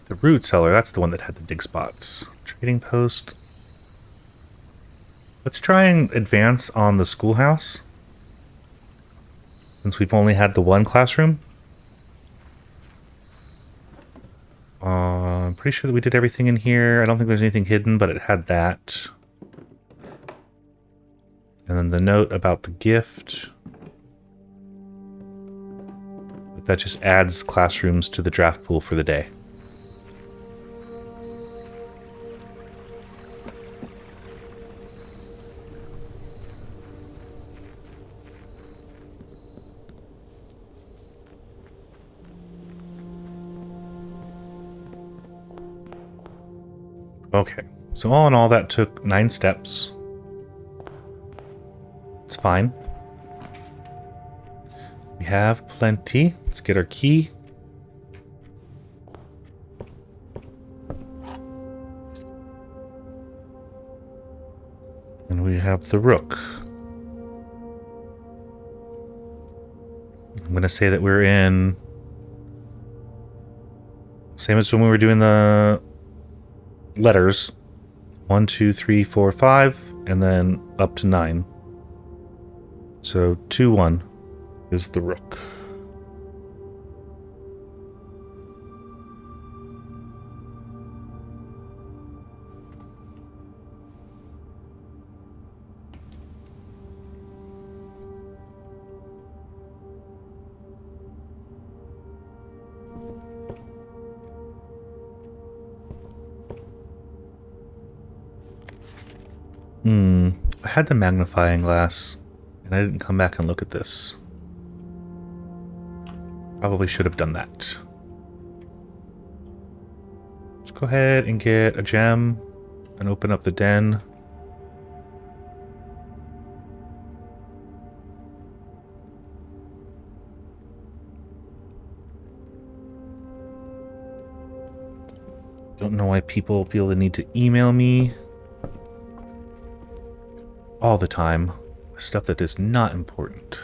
The root cellar, that's the one that had the dig spots. Trading post. Let's try and advance on the schoolhouse. Since we've only had the one classroom. I'm pretty sure that we did everything in here. I don't think there's anything hidden, but it had that. And then the note about the gift. That just adds classrooms to the draft pool for the day. Okay, so all in all, that took 9 steps. It's fine. We have plenty. Let's get our key. And we have the rook. I'm going to say that we're in... Same as when we were doing the letters. 1, 2, 3, 4, 5, and then up to 9. So 2, 1 is the rook. I had the magnifying glass, and I didn't come back and look at this. Probably should have done that. Let's go ahead and get a gem and open up the den. Don't know why people feel the need to email me all the time with stuff that is not important.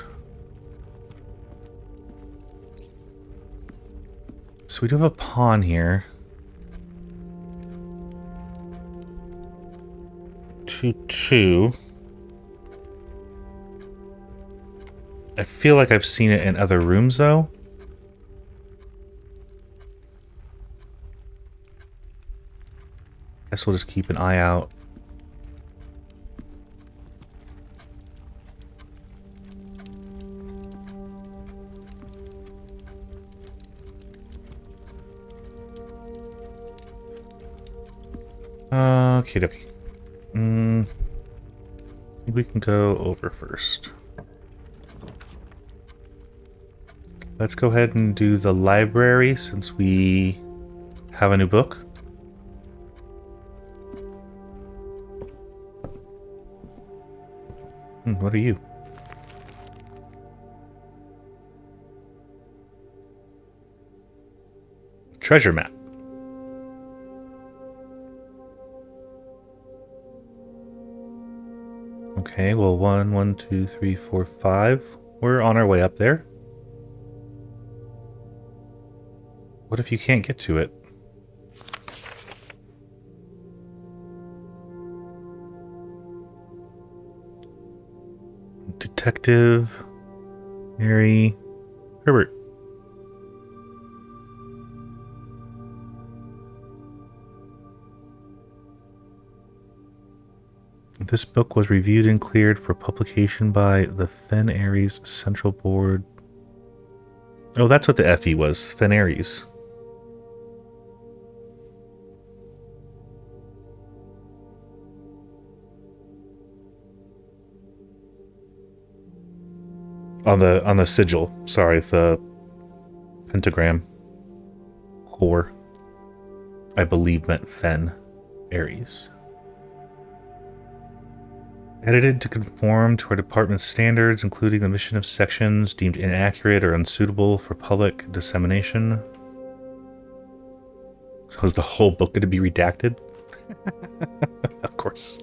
So we do have a pawn here. 2, 2. I feel like I've seen it in other rooms, though. Guess we'll just keep an eye out. Okay, dokie. I think we can go over first. Let's go ahead and do the library since we have a new book. What are you? Treasure map. Okay, well, 1, 2, 3, 4, 5. We're on our way up there. What if you can't get to it? Detective Mary Herbert. This book was reviewed and cleared for publication by the Fen Aries Central Board. Oh, that's what the FE was. Fen Aries. On the sigil. Sorry, the pentagram. Core. I believe meant Fen Aries. Edited to conform to our department's standards, including the mission of sections deemed inaccurate or unsuitable for public dissemination. So is the whole book going to be redacted? Of course.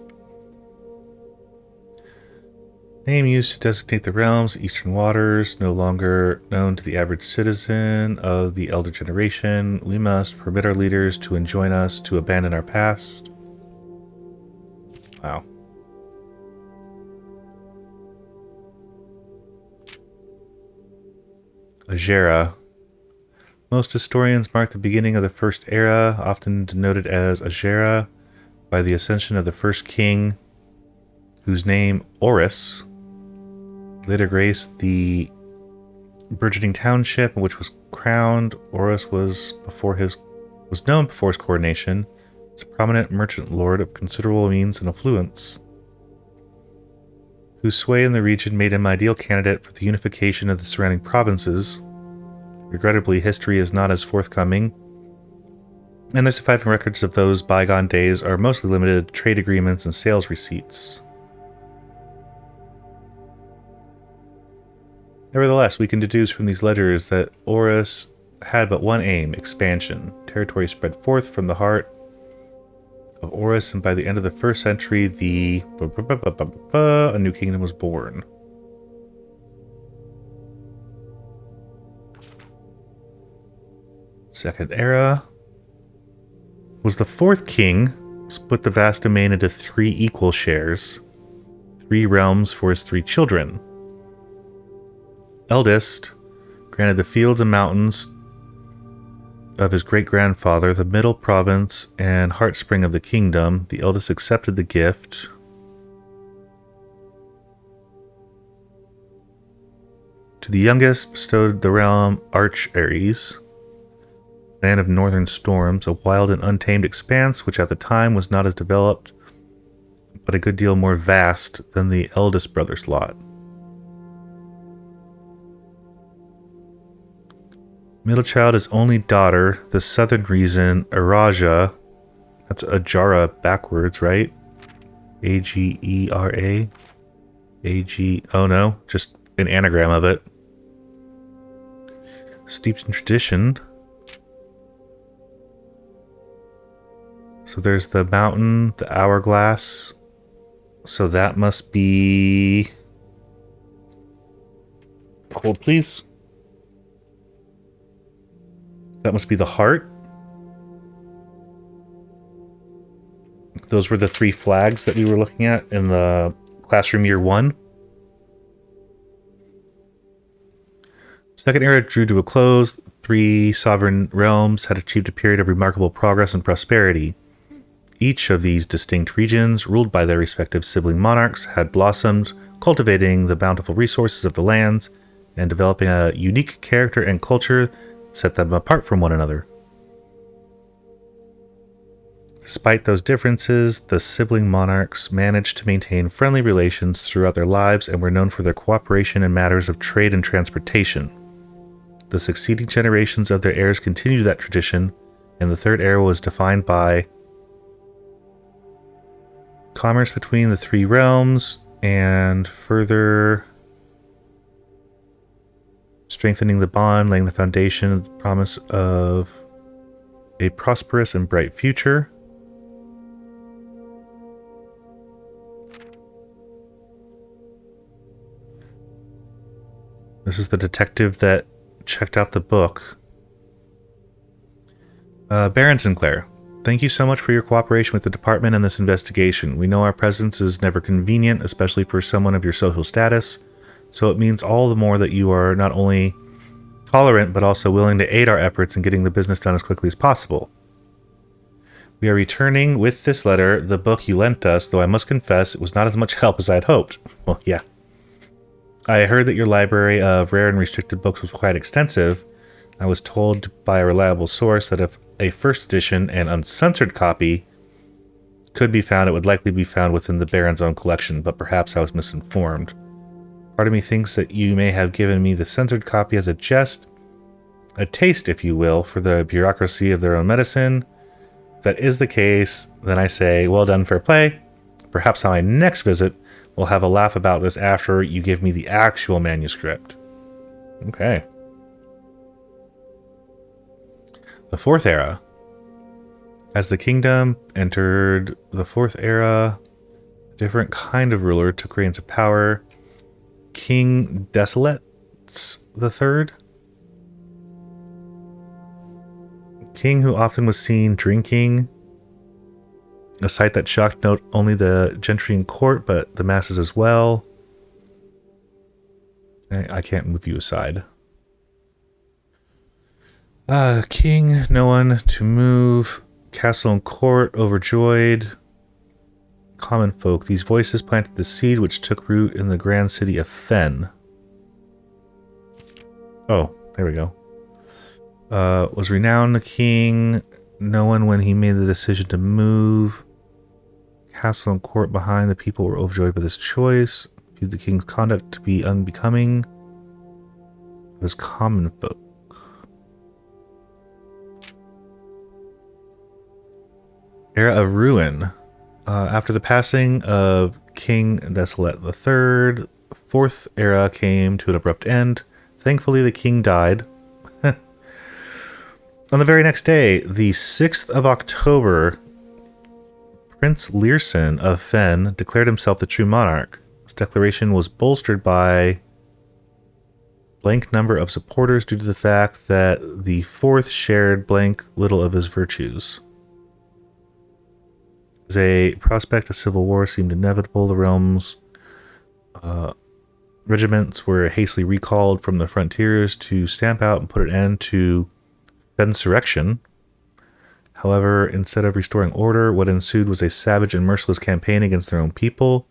Name used to designate the realms, eastern waters, no longer known to the average citizen of the elder generation. We must permit our leaders to enjoin us to abandon our past. Wow. Agera. Most historians mark the beginning of the First Era, often denoted as Agera, by the ascension of the first king, whose name, Horus, later graced the burgeoning township in which was crowned. Horus was known before his coronation as a prominent merchant lord of considerable means and affluence, whose sway in the region made him ideal candidate for the unification of the surrounding provinces. Regrettably, history is not as forthcoming, and the surviving records of those bygone days are mostly limited to trade agreements and sales receipts. Nevertheless, we can deduce from these letters that Horus had but one aim: expansion. Territory spread forth from the heart of Horus, and by the end of the 1st century, a new kingdom was born. Second Era was the 4th king, split the vast domain into 3 equal shares, 3 realms for his 3 children. Eldest granted the fields and mountains of his great-grandfather, the middle province and heartspring of the kingdom. The eldest accepted the gift. To the youngest bestowed the realm Arch Ares, land of northern storms, a wild and untamed expanse which at the time was not as developed, but a good deal more vast than the eldest brother's lot. Middle child, his only daughter, the southern region, Araja. That's Ajara backwards, right? Agera? A-G... Oh no, just an anagram of it. Steeped in tradition. So there's the mountain, the hourglass. So that must be... Hold, please. That must be the heart. Those were the 3 flags that we were looking at in the classroom year 1. Second Era drew to a close. 3 sovereign realms had achieved a period of remarkable progress and prosperity. Each of these distinct regions, ruled by their respective sibling monarchs, had blossomed, cultivating the bountiful resources of the lands and developing a unique character and culture set them apart from one another. Despite those differences, the sibling monarchs managed to maintain friendly relations throughout their lives and were known for their cooperation in matters of trade and transportation. The succeeding generations of their heirs continued that tradition, and the Third Era was defined by commerce between the 3 realms and further strengthening the bond, laying the foundation of the promise of a prosperous and bright future. This is the detective that checked out the book. Baron Sinclair, thank you so much for your cooperation with the department in this investigation. We know our presence is never convenient, especially for someone of your social status. So it means all the more that you are not only tolerant, but also willing to aid our efforts in getting the business done as quickly as possible. We are returning with this letter the book you lent us, though I must confess it was not as much help as I had hoped. Well, yeah. I heard that your library of rare and restricted books was quite extensive. I was told by a reliable source that if a first edition and uncensored copy could be found, it would likely be found within the Baron's own collection, but perhaps I was misinformed. Part of me thinks that you may have given me the censored copy as a jest, a taste, if you will, for the bureaucracy of their own medicine. If that is the case, then I say, well done, fair play. Perhaps on my next visit, we'll have a laugh about this after you give me the actual manuscript. Okay. The Fourth Era. As the kingdom entered the Fourth Era, a different kind of ruler took reins of power. King Desolate the Third. King who often was seen drinking, a sight that shocked not only the gentry in court, but the masses as well. I can't move you aside. King, no one to move. Castle and court, overjoyed. Common folk, these voices planted the seed which took root in the grand city of Fen. Oh, there we go. Was renowned the king, no one when he made the decision to move. Castle and court behind, the people were overjoyed by this choice. Viewed the king's conduct to be unbecoming. It was common folk. Era of ruin. After the passing of King Desolate III, fourth era came to an abrupt end. Thankfully, the king died. On the very next day, the 6th of October, Prince Learson of Fen declared himself the true monarch. His declaration was bolstered by blank number of supporters due to the fact that the fourth shared blank little of his virtues. As a prospect of civil war seemed inevitable, the realm's regiments were hastily recalled from the frontiers to stamp out and put an end to insurrection. However, instead of restoring order, what ensued was a savage and merciless campaign against their own people.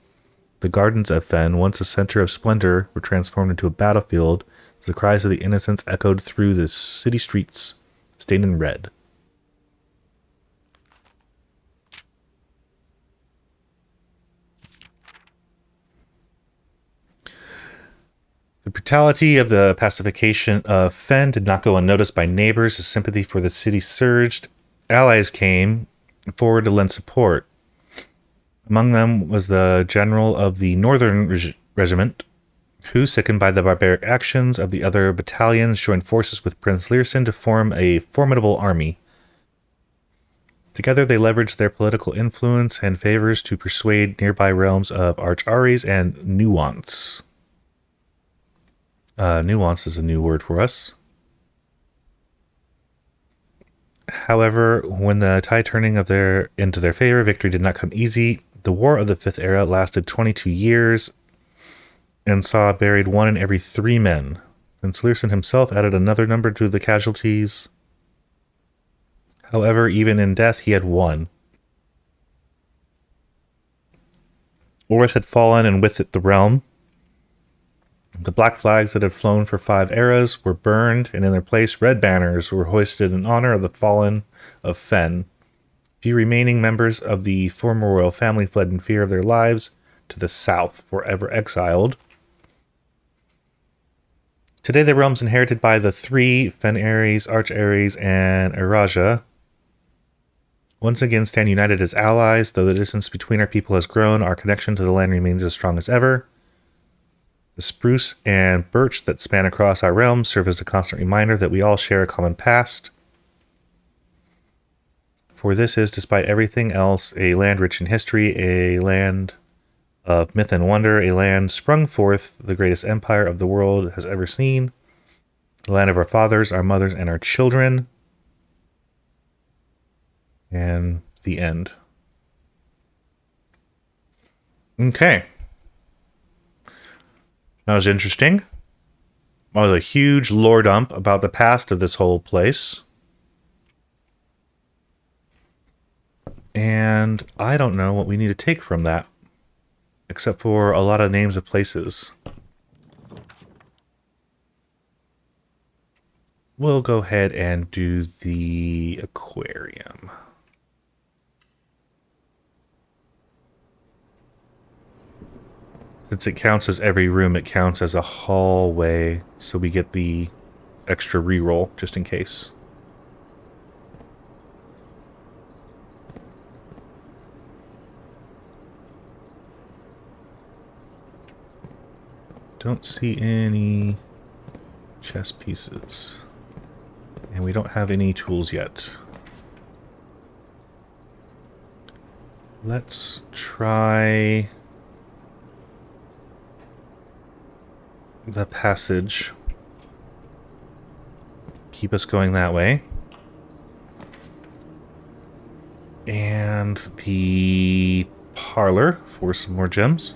The gardens of Fen, once a center of splendor, were transformed into a battlefield as the cries of the innocents echoed through the city streets, stained in red. The brutality of the pacification of Fen did not go unnoticed by neighbors as sympathy for the city surged. Allies came forward to lend support. Among them was the general of the Northern Regiment, who, sickened by the barbaric actions of the other battalions, joined forces with Prince Learson to form a formidable army. Together they leveraged their political influence and favors to persuade nearby realms of Arch-Aries and Nuance. Nuance is a new word for us. However, when the tide turning into their favor, victory did not come easy. The War of the Fifth Era lasted 22 years and saw buried 1 in every 3 men. Prince Learson himself added another number to the casualties. However, even in death, he had won. Oris had fallen, and with it the realm. The black flags that had flown for 5 eras were burned, and in their place red banners were hoisted in honor of the fallen of Fen. Few remaining members of the former royal family fled in fear of their lives to the south, forever exiled. Today the realms inherited by the 3 Fen-Aries, Arch-Aries, and Araja once again stand united as allies. Though the distance between our people has grown, our connection to the land remains as strong as ever. The spruce and birch that span across our realms serve as a constant reminder that we all share a common past. For this is, despite everything else, a land rich in history, a land of myth and wonder, a land sprung forth, the greatest empire of the world has ever seen, the land of our fathers, our mothers, and our children. And the end. Okay. That was interesting. That was a huge lore dump about the past of this whole place. And I don't know what we need to take from that, except for a lot of names of places. We'll go ahead and do the aquarium. Since it counts as every room, it counts as a hallway, so we get the extra reroll just in case. Don't see any chess pieces. And we don't have any tools yet. Let's try... the passage. Keep us going that way. And the parlor for some more gems.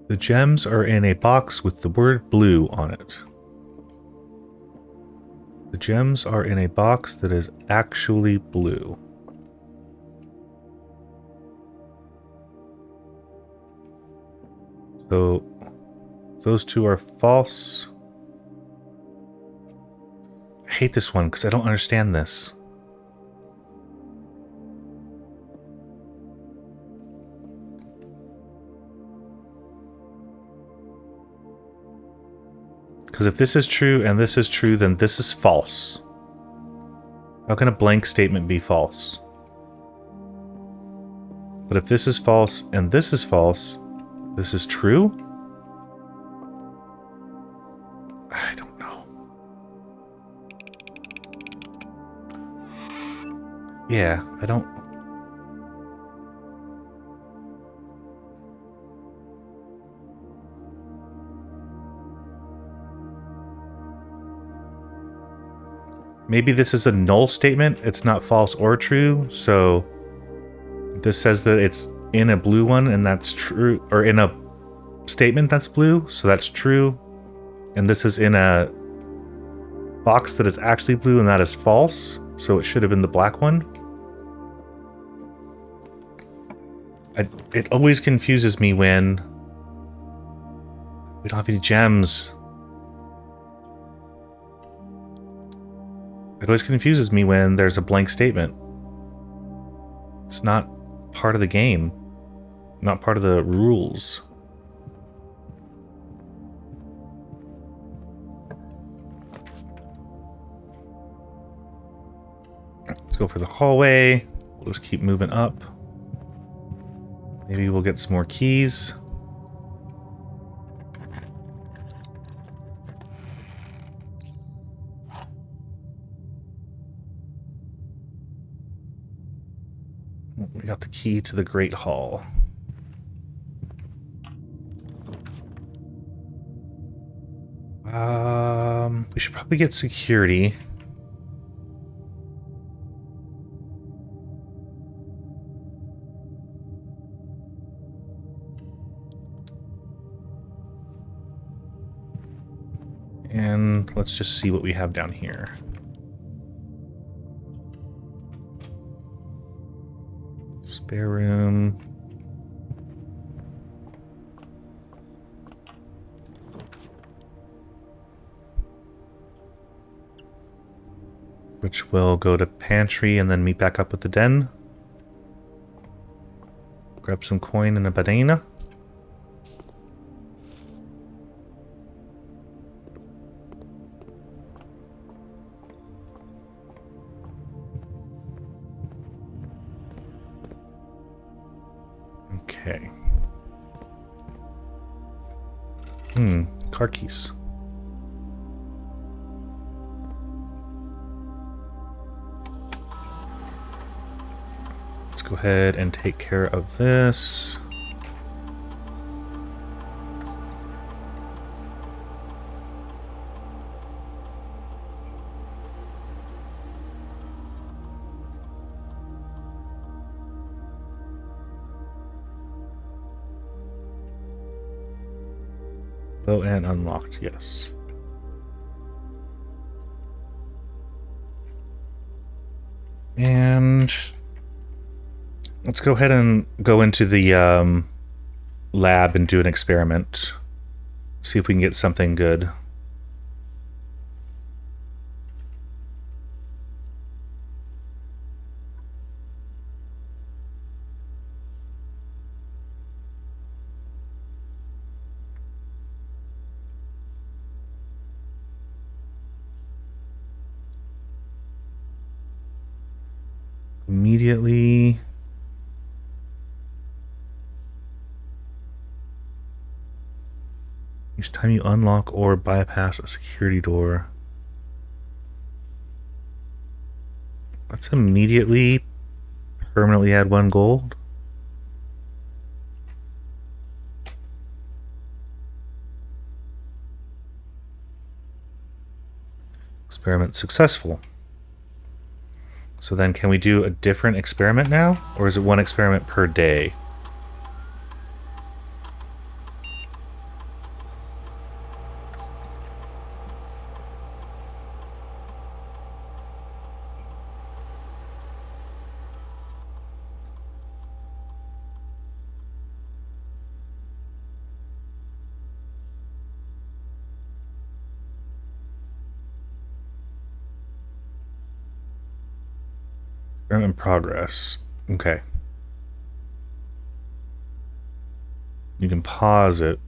The gems are in a box with the word blue on it. The gems are in a box that is actually blue. So those two are false. I hate this one because I don't understand this. Because if this is true and this is true, then this is false. How can a blank statement be false? But if this is false and this is false, this is true? I don't know. Yeah, I don't... Maybe this is a null statement. It's not false or true, so this says that it's in a blue one and that's true, or in a statement that's blue, so that's true. And this is in a box that is actually blue and that is false, so it should have been the black one. It always confuses me when we don't have any gems. It always confuses me when there's a blank statement. It's not part of the game, not part of the rules. Let's go for the hallway. We'll just keep moving up. Maybe we'll get some more keys. We got the key to the Great Hall. We should probably get security. And let's just see what we have down here. Spare room. Which will go to pantry and then meet back up with the den. Grab some coin and a banana. Okay. Car keys. Let's go ahead and take care of this. Oh, and unlocked, yes. And let's go ahead and go into the lab and do an experiment. See if we can get something good. Immediately. Each time you unlock or bypass a security door. Let's immediately permanently add 1 gold. Experiment successful. So then can we do a different experiment now? Or is it 1 experiment per day? Experiment in progress. Okay. You can pause it.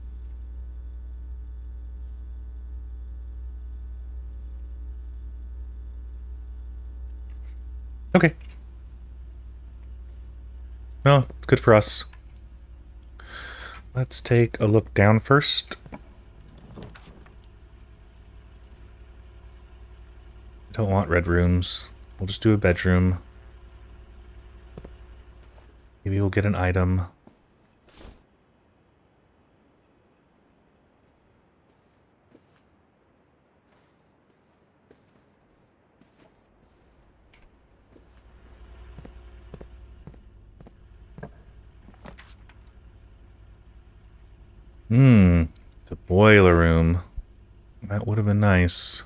Okay. Well, it's good for us. Let's take a look down first. Don't want red rooms. We'll just do a bedroom. Maybe we'll get an item. The boiler room. That would have been nice.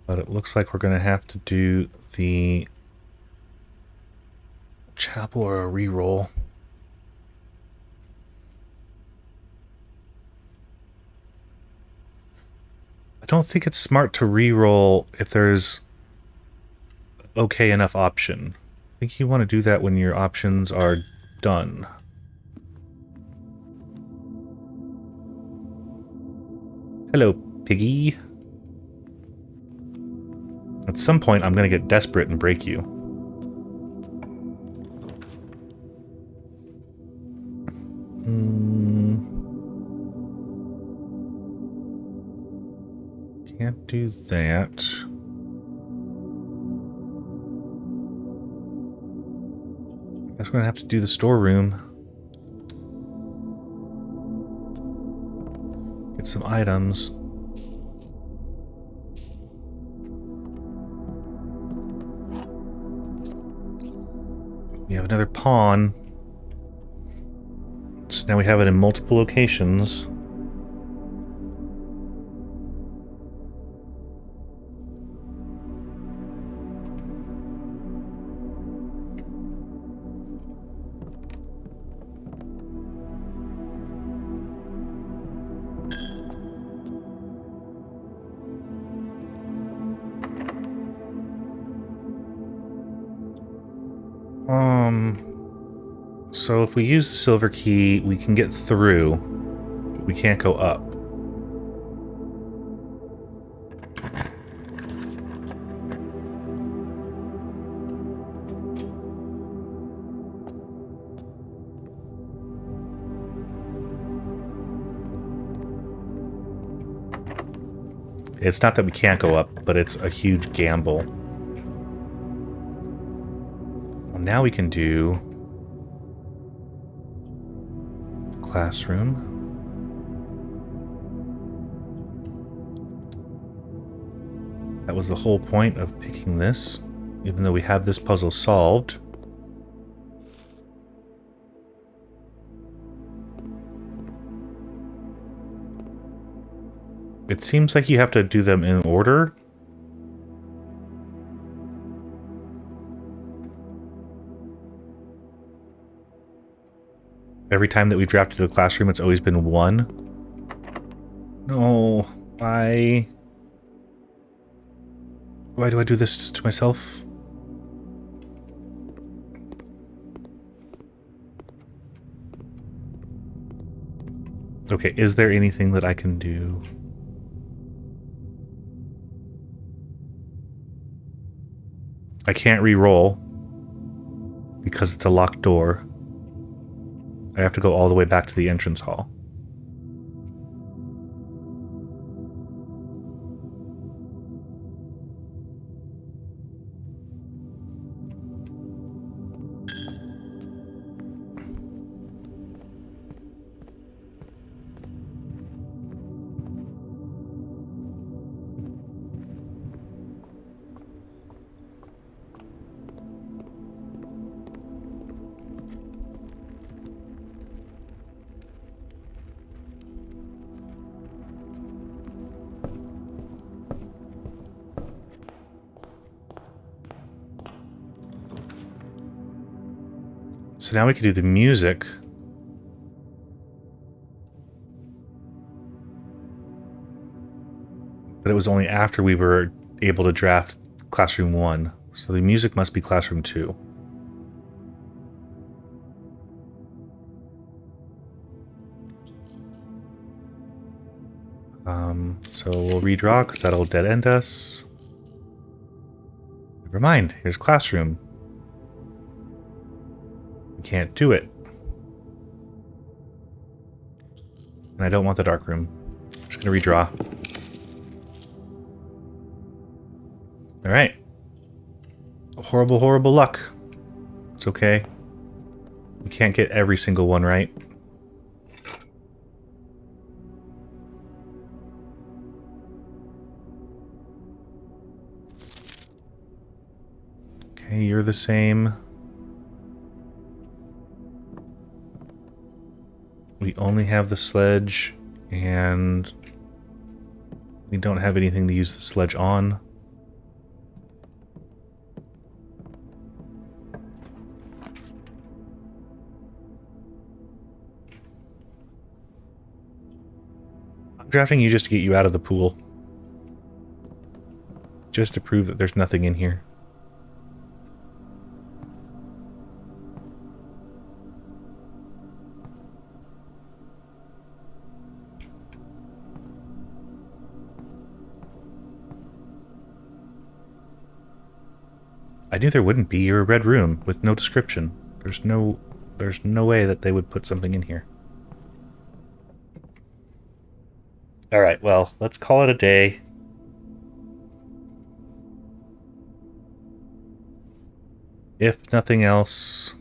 But it looks like we're going to have to do the chapel or a reroll. I don't think it's smart to reroll if there's okay enough option. I think you want to do that when your options are done. Hello, piggy. At some point, I'm going to get desperate and break you. Can't do that. Guess we're going to have to do the storeroom. Get some items. We have another pawn. So now we have it in multiple locations. So if we use the silver key, we can get through, but we can't go up. It's not that we can't go up, but it's a huge gamble. Well, now we can do classroom. That was the whole point of picking this, even though we have this puzzle solved. It seems like you have to do them in order. Every time that we've drafted the classroom, it's always been 1. No, why? Why do I do this to myself? Okay, is there anything that I can do? I can't re-roll because it's a locked door. I have to go all the way back to the entrance hall. So now we can do the music. But it was only after we were able to draft Classroom 1. So the music must be Classroom 2. So we'll redraw because that'll dead end us. Never mind, here's Classroom. We can't do it. And I don't want the dark room. I'm just gonna redraw. Alright. Horrible, horrible luck. It's okay. We can't get every single one right. Okay, you're the same. We only have the sledge, and we don't have anything to use the sledge on. I'm drafting you just to get you out of the pool. Just to prove that there's nothing in here. I knew there wouldn't be. You're a red room with no description. There's no way that they would put something in here. Alright, well, let's call it a day. If nothing else...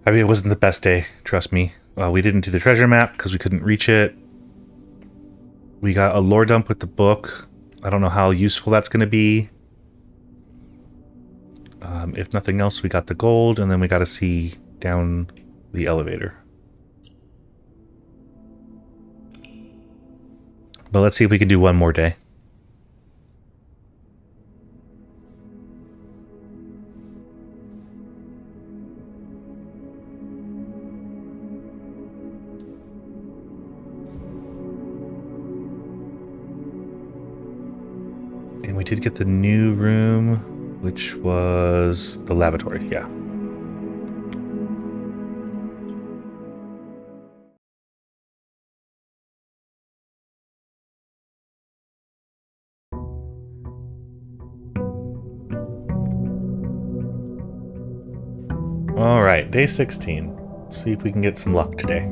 I mean, it wasn't the best day, trust me. We didn't do the treasure map because we couldn't reach it. We got a lore dump with the book. I don't know how useful that's going to be. If nothing else, we got the gold, and then we got to see down the elevator. But let's see if we can do one more day. And we did get the new room, which was the lavatory, yeah. Alright, day 16. Let's see if we can get some luck today.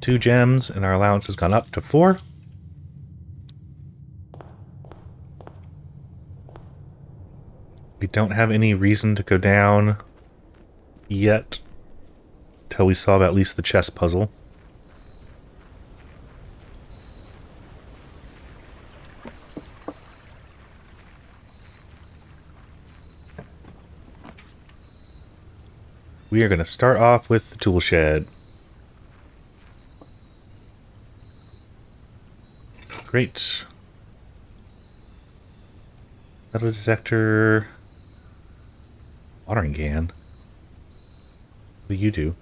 Two gems, and our allowance has gone up to 4. We don't have any reason to go down yet till we solve at least the chess puzzle. We are going to start off with the tool shed. Great. Metal detector. Watering can. What do you do?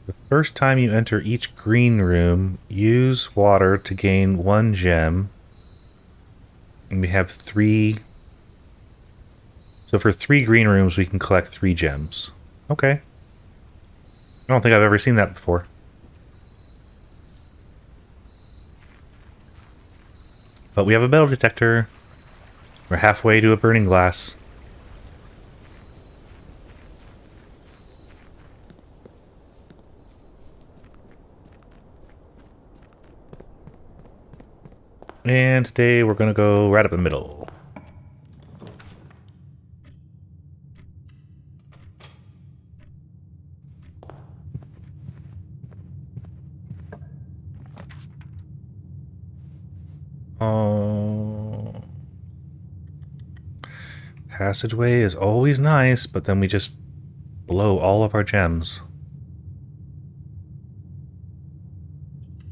The first time you enter each green room, use water to gain 1 gem. And we have 3. So for 3 green rooms, we can collect 3 gems. Okay. I don't think I've ever seen that before. But we have a metal detector. We're halfway to a burning glass. And today we're going to go right up the middle. Oh. Passageway is always nice, but then we just blow all of our gems.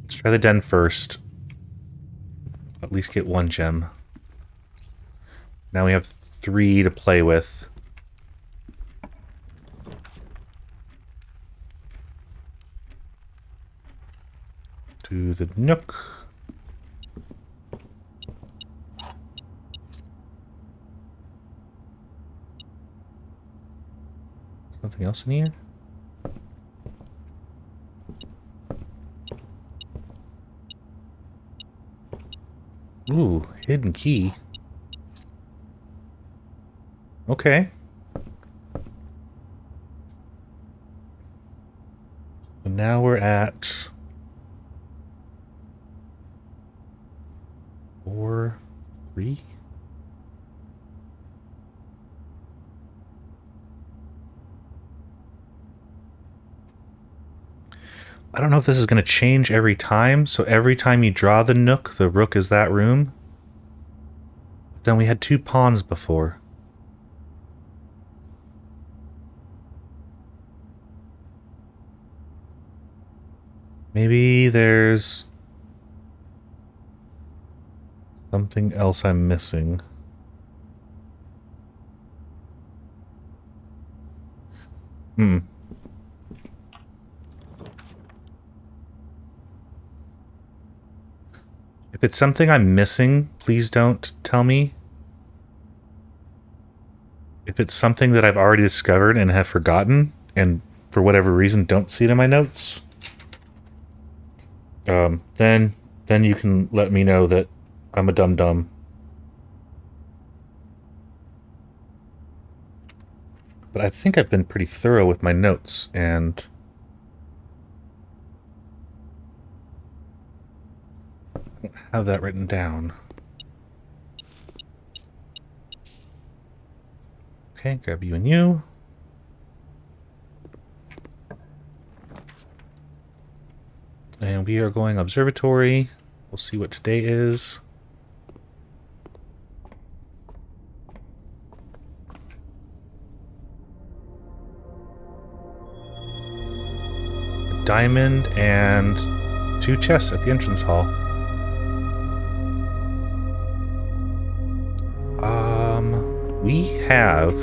Let's try the den first. At least get one gem. Now we have 3 to play with. To the nook. Something else in here? Ooh, hidden key. Okay. And now we're at 4, 3. I don't know if this is going to change every time. So every time you draw the nook, the rook is that room. But then we had 2 pawns before. Maybe there's something else I'm missing. If it's something I'm missing, please don't tell me. If it's something that I've already discovered and have forgotten, and for whatever reason don't see it in my notes, then you can let me know that I'm a dum-dum. But I think I've been pretty thorough with my notes, and I don't have that written down. Okay, grab you and you. And we are going observatory. We'll see what today is. A diamond and 2 chests at the entrance hall. We have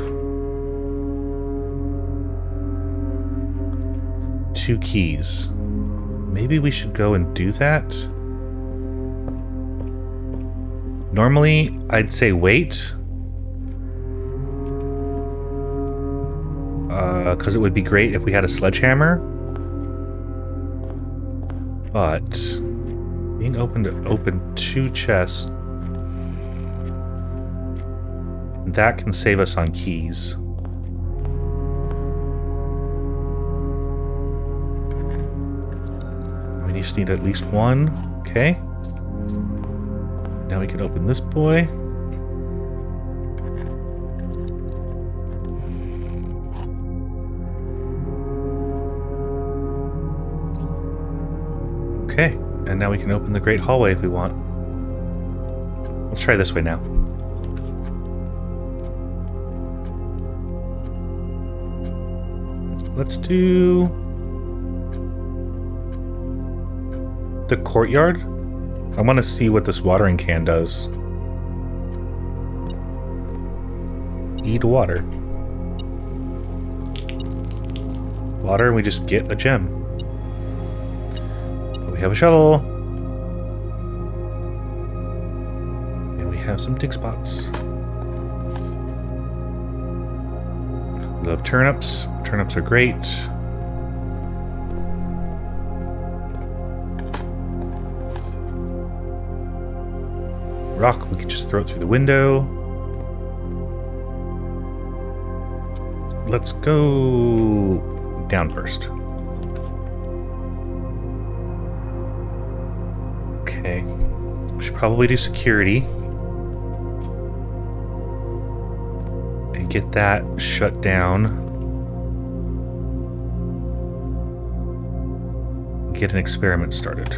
2 keys. Maybe we should go and do that. Normally, I'd say wait. Because it would be great if we had a sledgehammer. But being open to open 2 chests, that can save us on keys. We just need at least 1. Okay. Now we can open this boy. Okay. And now we can open the great hallway if we want. Let's try this way now. Let's do the courtyard. I want to see what this watering can does. Eat water. Water, and we just get a gem. But we have a shovel. And we have some dig spots. Love turnips. Turnips are great. Rock, we could just throw it through the window. Let's go down first. Okay. We should probably do security. And get that shut down. Get an experiment started.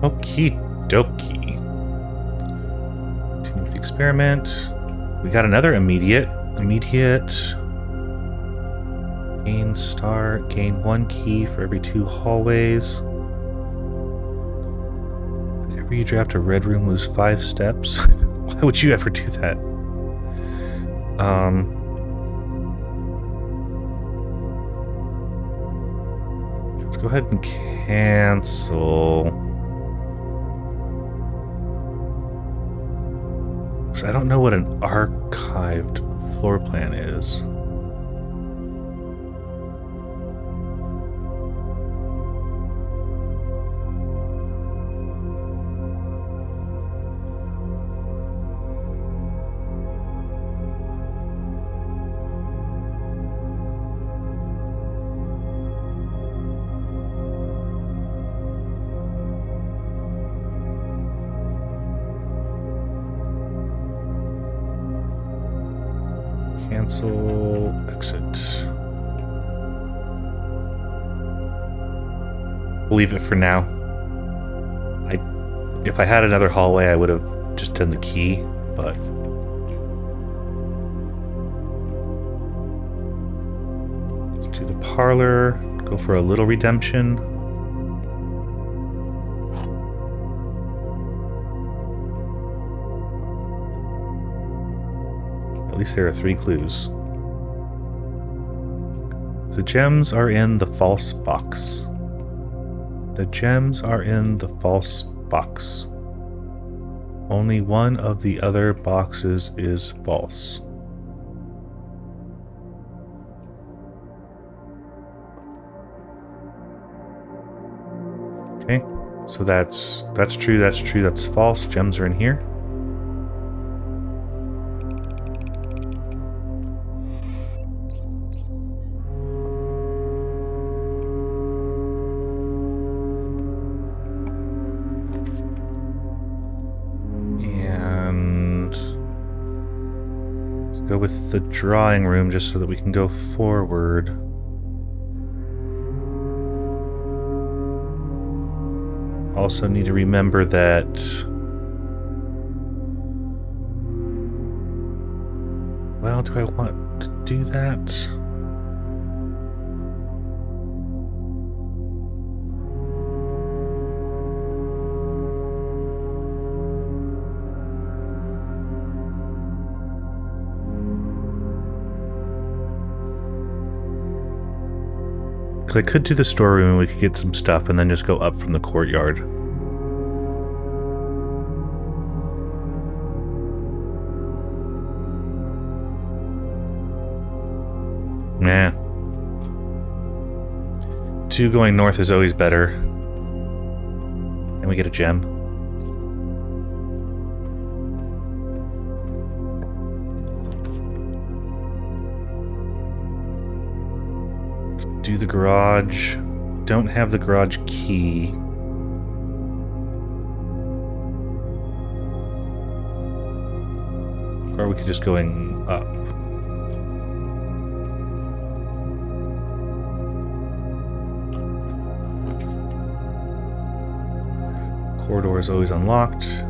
Okie dokie. Continue with the experiment. We got another immediate. Gain star. Gain 1 key for every 2 hallways. Whenever you draft a red room, lose 5 steps. Why would you ever do that? Let's go ahead and cancel. Because I don't know what an archived floor plan is. Cancel, exit. We'll leave it for now. If I had another hallway, I would have just done the key, but... Let's do the parlor, go for a little redemption. At least there are 3 clues. The gems are in the false box. The gems are in the false box. Only one of the other boxes is false. Okay, so that's true, that's false. Gems are in here. Go with the drawing room just so that we can go forward. Also need to remember that well, do I want to do that? I could do the storeroom and we could get some stuff and then just go up from the courtyard. Nah. 2 going north is always better. And we get a gem. Do the garage. Don't have the garage key. Or we could just go up. Corridor is always unlocked.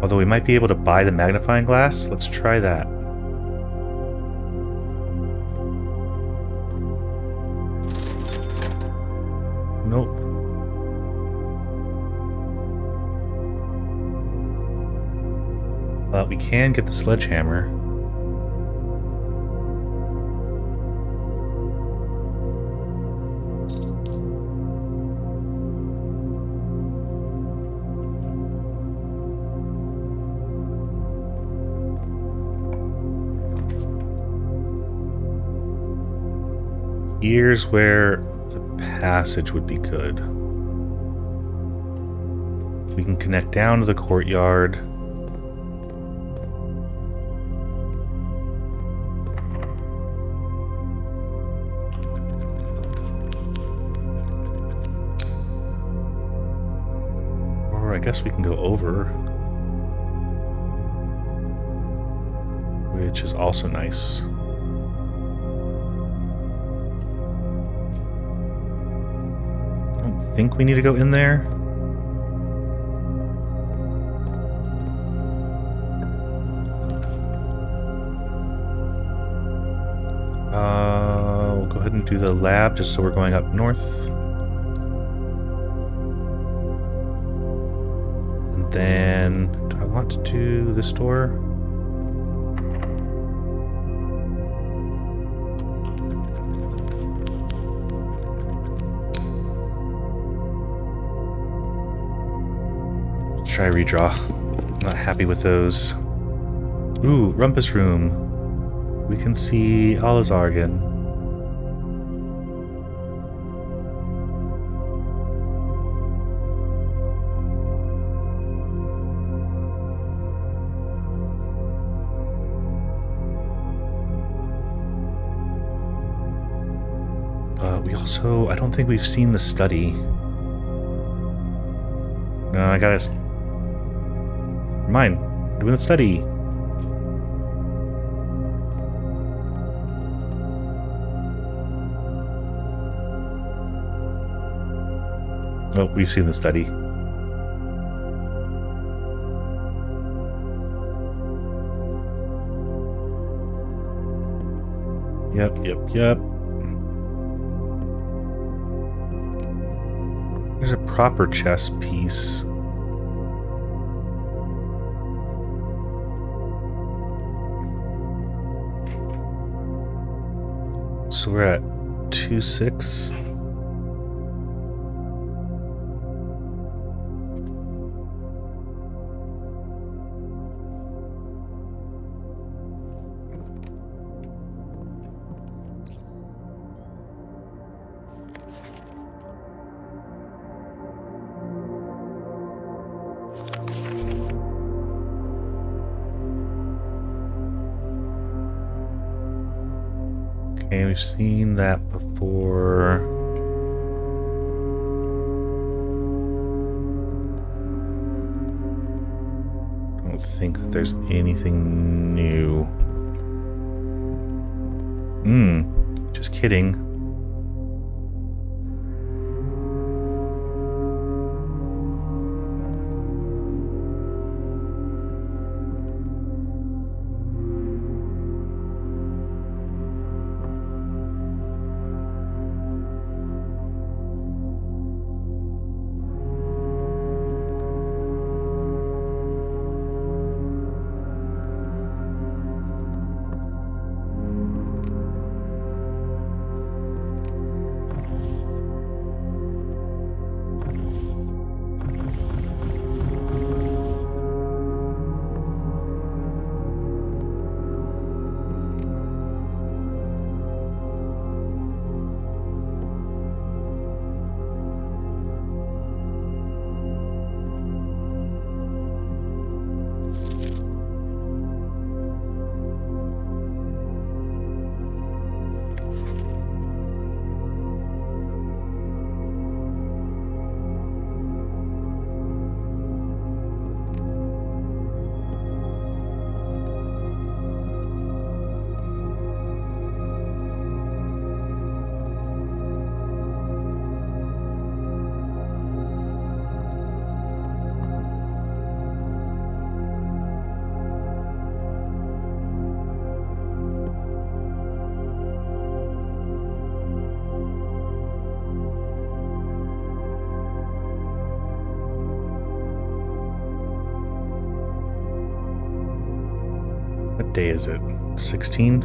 Although we might be able to buy the magnifying glass. Let's try that. Nope. But we can get the sledgehammer. Here's where the passage would be good. We can connect down to the courtyard. Or I guess we can go over. Which is also nice. I think we need to go in there. We'll go ahead and do the lab just so we're going up north. And then, do I want to do this door? Let's try redraw. Not happy with those. Ooh, Rumpus Room. We can see Alazar again. We also, I don't think we've seen the study. No, I gotta... Mine. We're doing the study. Oh, we've seen the study. Yep. There's a proper chess piece. So we're at 2-6. Okay, we've seen that before. I don't think that there's anything new. Just kidding. What day is it? 16?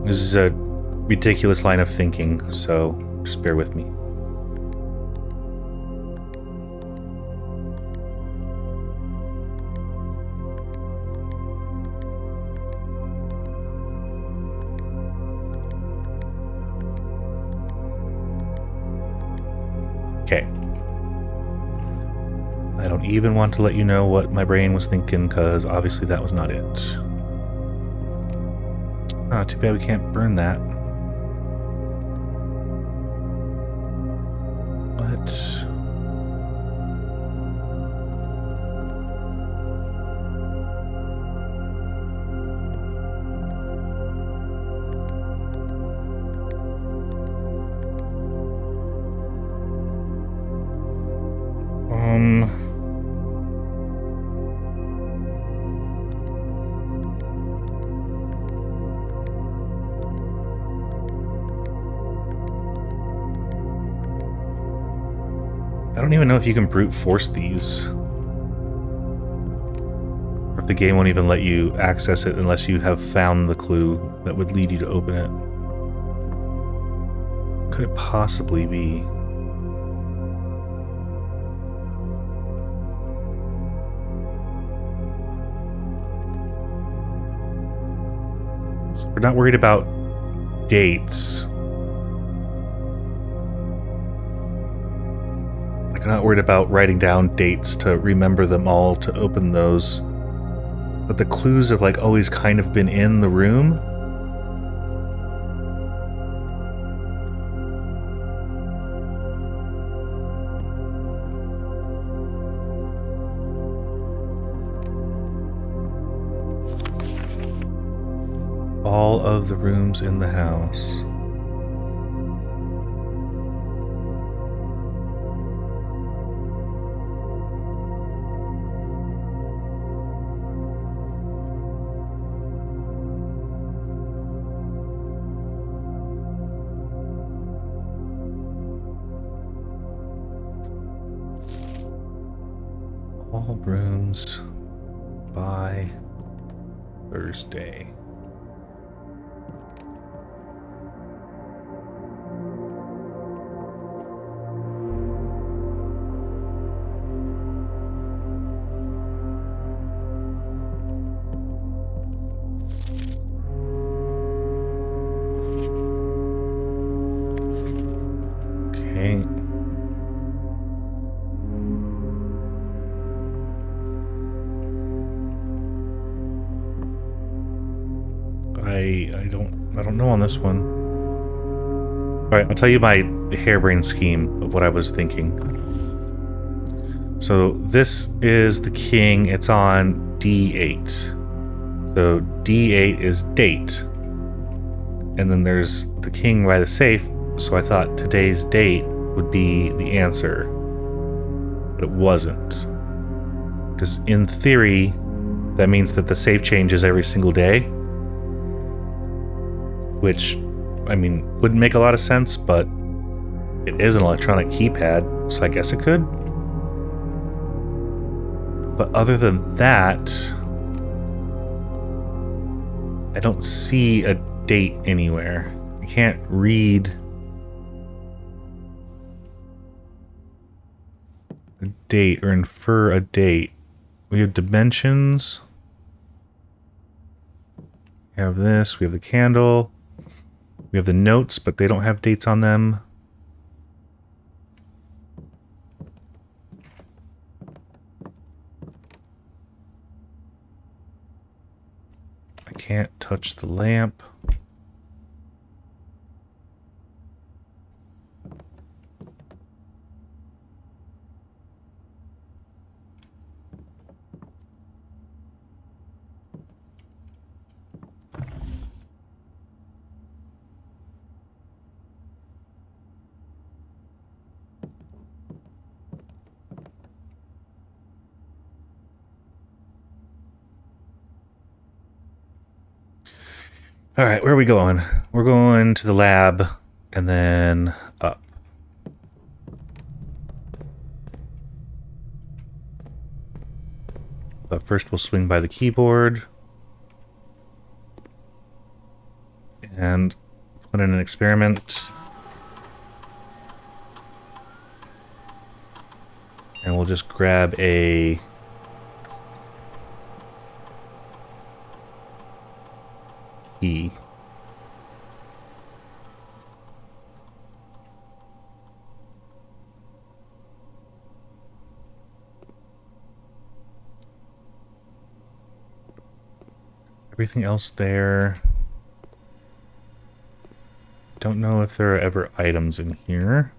This is a ridiculous line of thinking, so just bear with me. Okay. I don't even want to let you know what my brain was thinking, because obviously that was not it. Ah, too bad we can't burn that. But I don't even know if you can brute force these. Or if the game won't even let you access it unless you have found the clue that would lead you to open it. Could it possibly be? So we're not worried about dates. Like, I'm not worried about writing down dates to remember them all to open those. But the clues have, like, always kind of been in the room. All of the rooms in the house. All rooms by Thursday. Okay. I don't know on this one. Alright, I'll tell you my harebrained scheme of what I was thinking. So this is the king, it's on D8. So D8 is date. And then there's the king by the safe, so I thought today's date would be the answer. But it wasn't. Because in theory, that means that the safe changes every single day. Which, I mean, wouldn't make a lot of sense, but it is an electronic keypad, so I guess it could. But other than that, I don't see a date anywhere. I can't read a date or infer a date. We have dimensions. We have this, we have the candle. We have the notes, but they don't have dates on them. I can't touch the lamp. All right, where are we going? We're going to the lab and then up. But first we'll swing by the keyboard and put in an experiment. And we'll just grab a key. Everything else there. Don't know if there are ever items in here.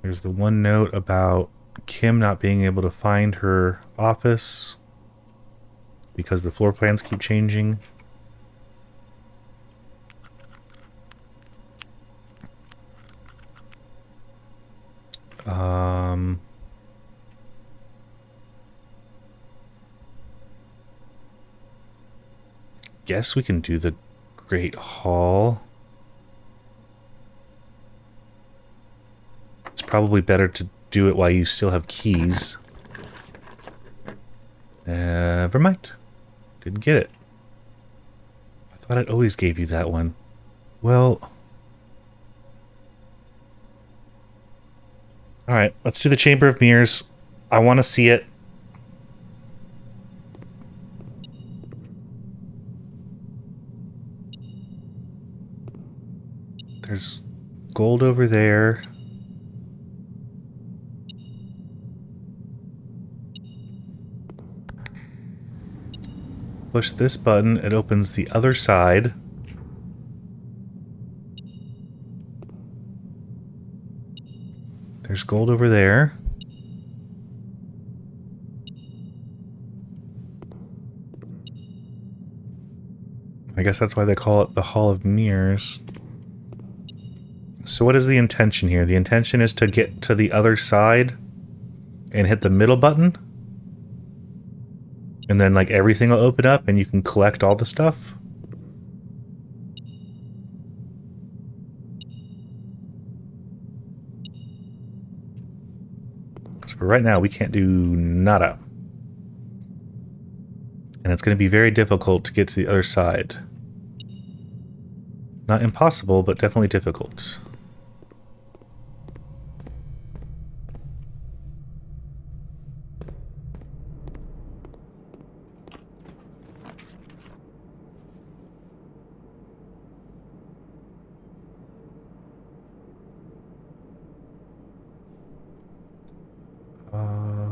There's the one note about Kim not being able to find her office because the floor plans keep changing. Guess we can do the Great Hall. It's probably better to do it while you still have keys. Never mind. Didn't get it. I thought it always gave you that one. Well... Alright, let's do the Chamber of Mirrors. I want to see it. There's gold over there. Push this button, it opens the other side. There's gold over there. I guess that's why they call it the Hall of Mirrors. So what is the intention here? The intention is to get to the other side and hit the middle button? And then, like, everything will open up and you can collect all the stuff? So for right now, we can't do nada. And it's going to be very difficult to get to the other side. Not impossible, but definitely difficult.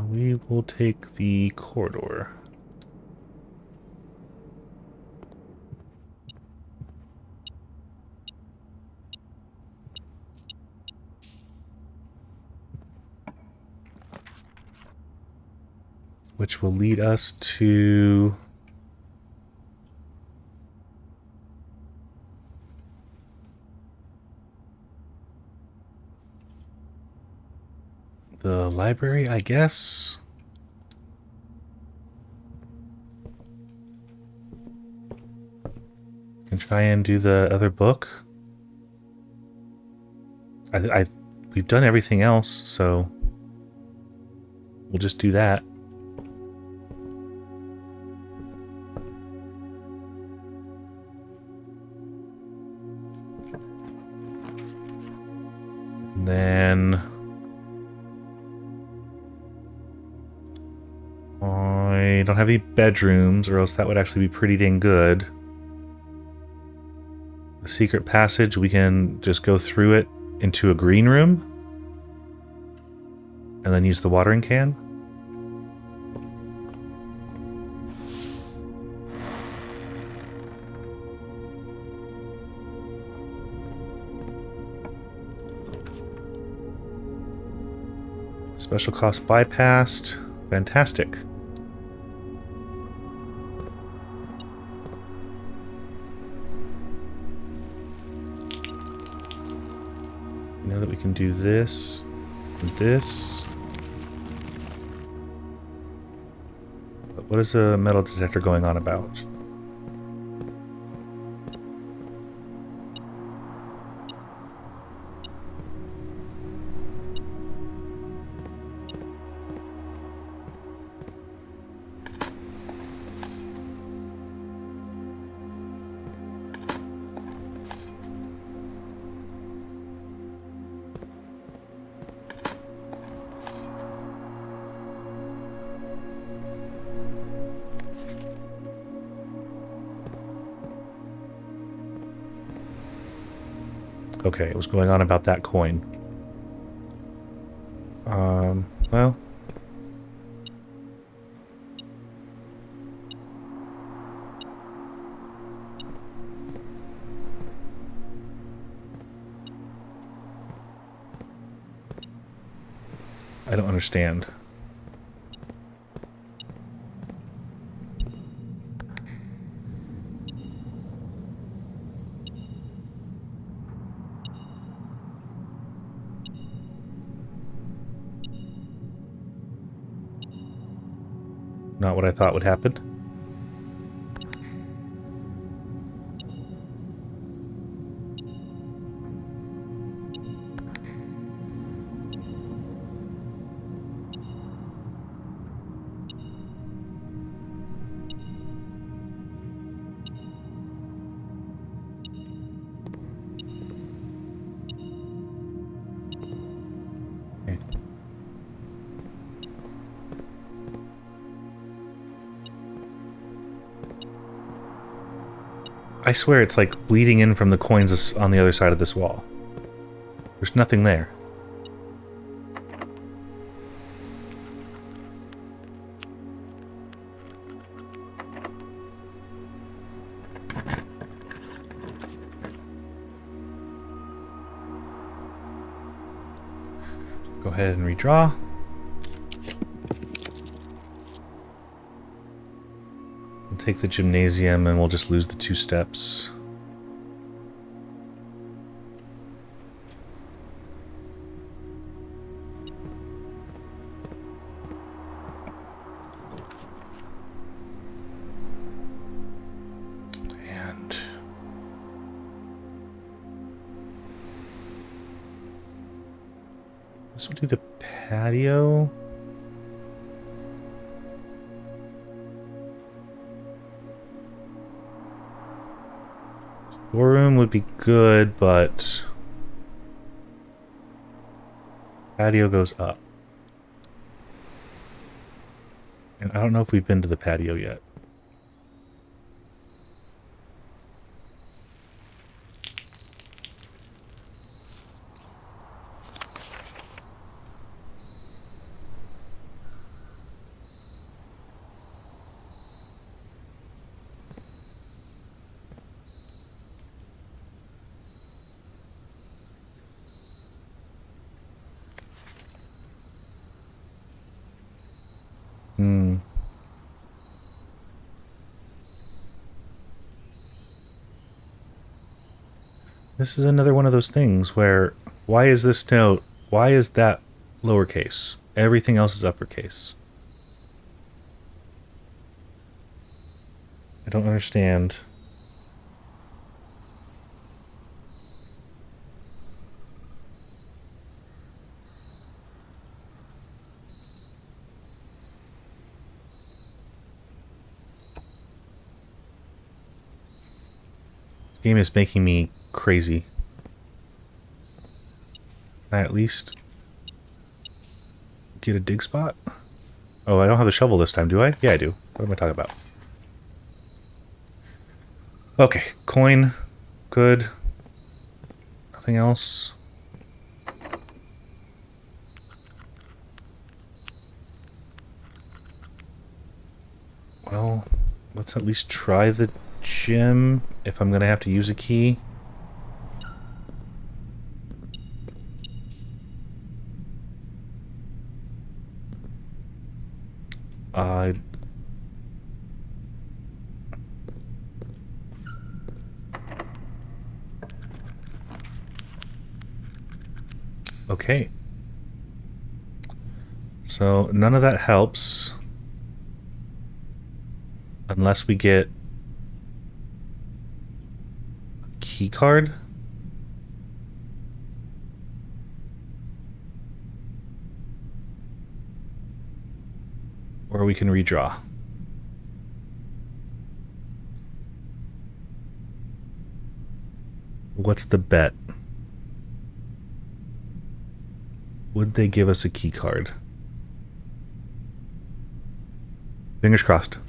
We will take the corridor. Which will lead us to... the library, I guess? Can try and do the other book. We've done everything else, so we'll just do that. And then I don't have any bedrooms, or else that would actually be pretty dang good. The secret passage, we can just go through it into a green room and then use the watering can. Special cost bypassed. Fantastic. Now that we can do this and this. But what is a metal detector going on about? Okay, it was going on about that coin. Well. I don't understand. Not what I thought would happen. Okay. I swear it's like bleeding in from the coins on the other side of this wall. There's nothing there. Go ahead and redraw. We'll take the gymnasium and we'll just lose the 2 steps. And this will do the patio. Storeroom would be good, but patio goes up. And I don't know if we've been to the patio yet. This is another one of those things where, why is this note, why is that lowercase? Everything else is uppercase. I don't understand. This game is making me crazy. Can I at least get a dig spot? Oh, I don't have the shovel this time, do I? Yeah, I do. What am I talking about? Okay, coin. Good. Nothing else. Well, let's at least try the gym if I'm gonna have to use a key. Okay. So none of that helps unless we get a key card. Or we can redraw. What's the bet? Would they give us a key card? Fingers crossed.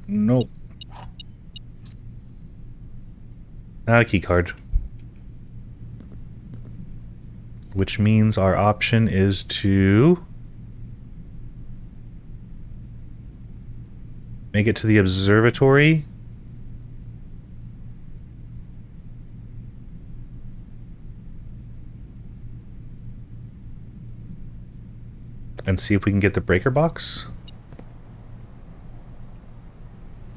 Nope. Not a key card. Which means our option is to make it to the observatory. and see if we can get the breaker box.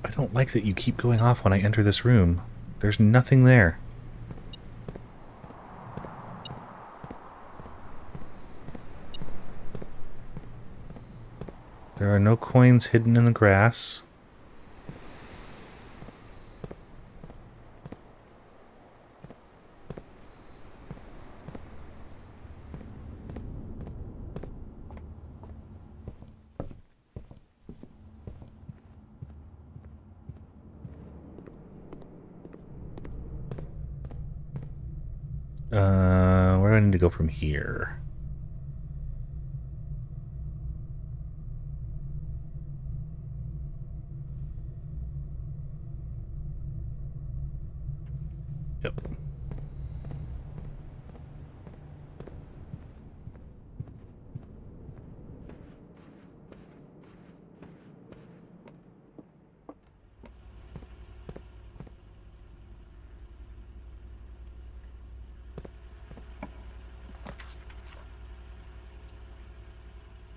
I don't like that you keep going off when I enter this room. There's nothing there. There are no coins hidden in the grass. Where do I need to go from here? Yep.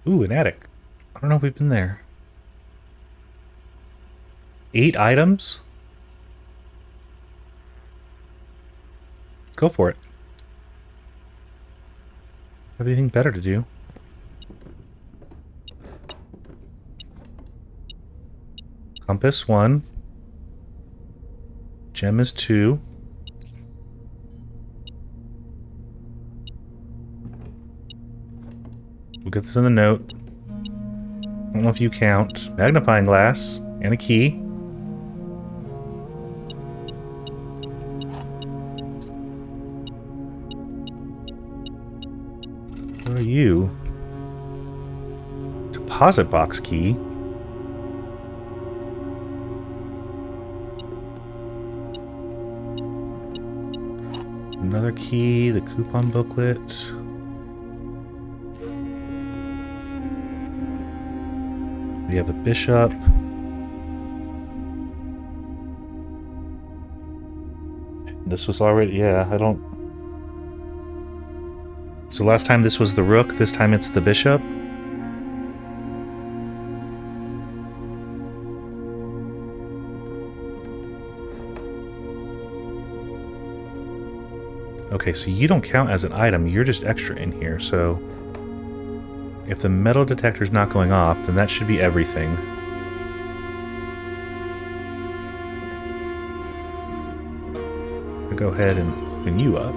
Ooh, an attic. I don't know if we've been there. 8 items? Let's go for it. Have anything better to do? Compass 1. Gem is 2. We'll get to the note. I don't know if you count. Magnifying glass and a key. What are you? Deposit box key. Another key, the coupon booklet. We have a bishop. This was already, yeah, I don't... So last time this was the rook, this time it's the bishop. Okay, so you don't count as an item, you're just extra in here, so... If the metal detector's not going off, then that should be everything. I'll go ahead and open you up.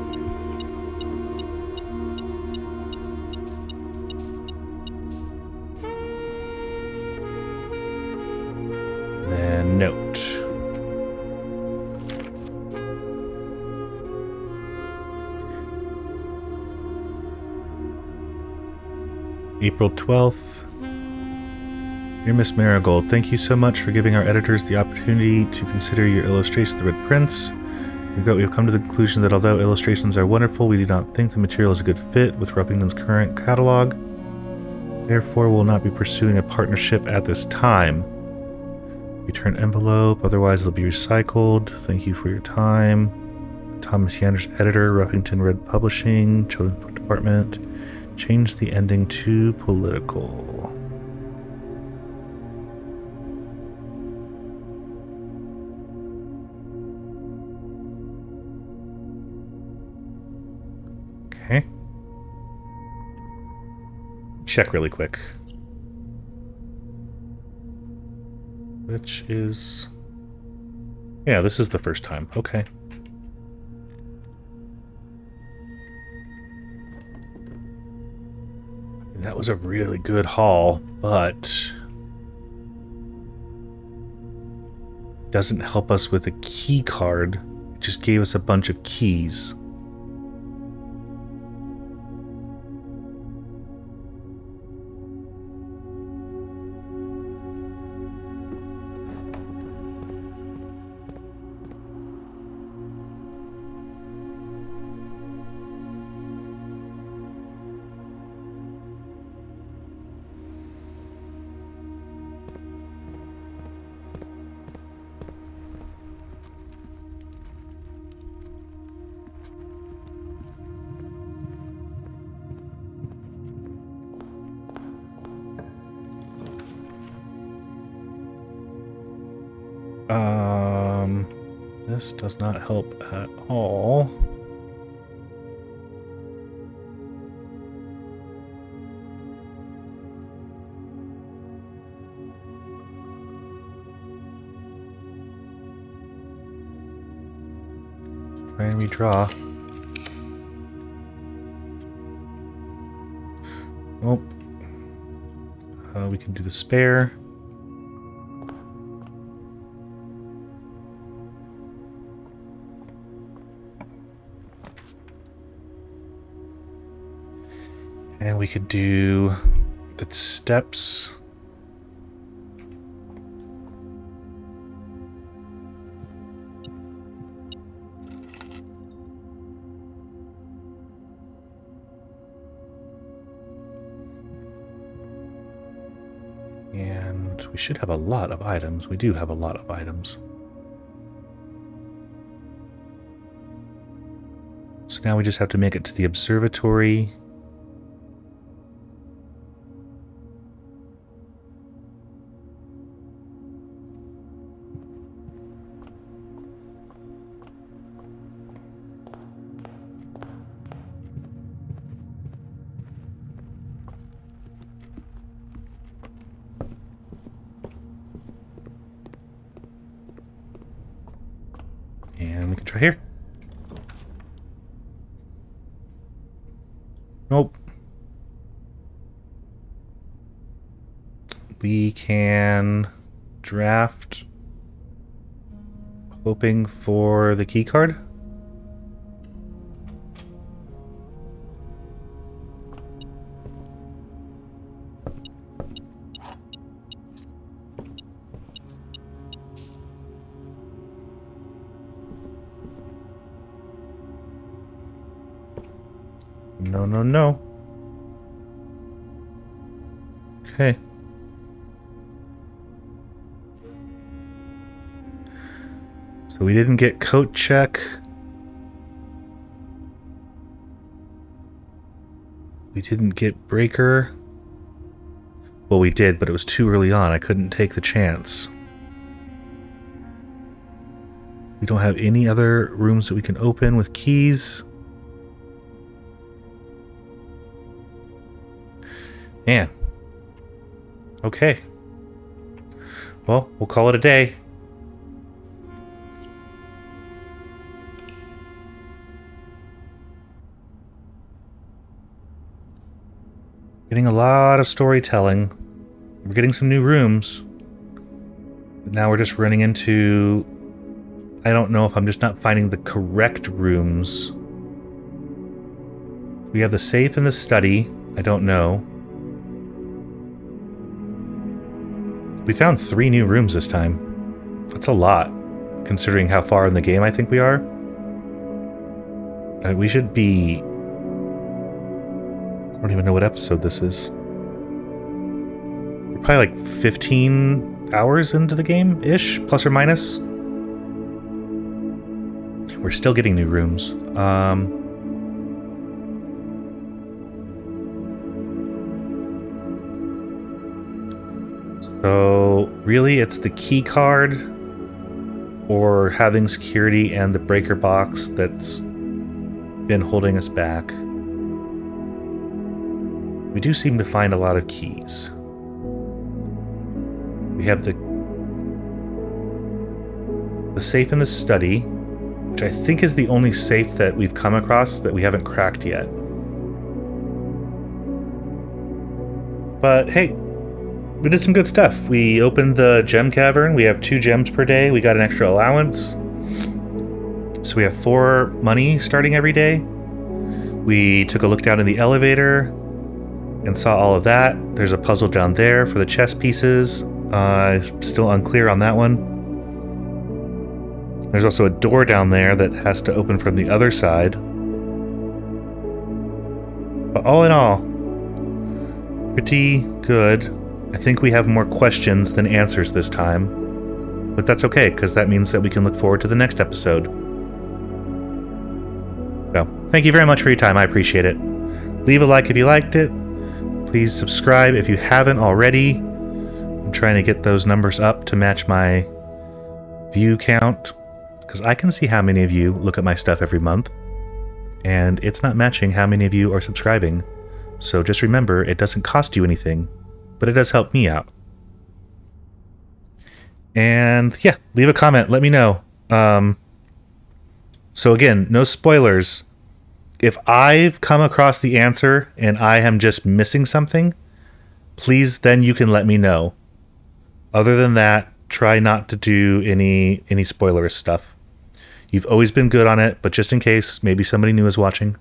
Then note. April 12th. Dear Miss Marigold, thank you so much for giving our editors the opportunity to consider your illustration of the Red Prince. We have come to the conclusion that although illustrations are wonderful, we do not think the material is a good fit with Ruffington's current catalog. Therefore, we will not be pursuing a partnership at this time. Return envelope, otherwise it'll be recycled. Thank you for your time. Thomas Yanders, editor, Ruffington Red Publishing, Children's Book Department. Change the ending to political. Okay. Check really quick. Which is... Yeah, this is the first time. Okay. That was a really good haul, but... it doesn't help us with a key card. It just gave us a bunch of keys. This does not help at all. Try and redraw. Oh. We can do the spare. And we could do the steps. And we should have a lot of items. We do have a lot of items. So now we just have to make it to the observatory. And we can try here. Nope. We can draft, hoping for the key card. No, no, no. Okay. So we didn't get coat check. We didn't get breaker. Well, we did, but it was too early on. I couldn't take the chance. We don't have any other rooms that we can open with keys. Man. Okay. Well, we'll call it a day. Getting a lot of storytelling. We're getting some new rooms. But now we're just running into... I don't know if I'm just not finding the correct rooms. We have the safe and the study. I don't know. We found 3 new rooms this time. That's a lot, considering how far in the game I think we are. We should be... I don't even know what episode this is. We're probably like 15 hours into the game-ish, plus or minus. We're still getting new rooms. So, really, it's the key card or having security and the breaker box that's been holding us back. We do seem to find a lot of keys. We have the safe in the study, which I think is the only safe that we've come across that we haven't cracked yet. But hey, we did some good stuff. We opened the gem cavern. We have 2 gems per day. We got an extra allowance. So we have 4 money starting every day. We took a look down in the elevator and saw all of that. There's a puzzle down there for the chess pieces. Still unclear on that one. There's also a door down there that has to open from the other side. But all in all, pretty good. I think we have more questions than answers this time. But that's okay, because that means that we can look forward to the next episode. So, thank you very much for your time. I appreciate it. Leave a like if you liked it. Please subscribe if you haven't already. I'm trying to get those numbers up to match my view count, because I can see how many of you look at my stuff every month, and it's not matching how many of you are subscribing. So just remember, it doesn't cost you anything, but it does help me out. And yeah, leave a comment. Let me know. So again, no spoilers. If I've come across the answer and I am just missing something, please then you can let me know. Other than that, try not to do any spoilerous stuff. You've always been good on it, but just in case, maybe somebody new is watching.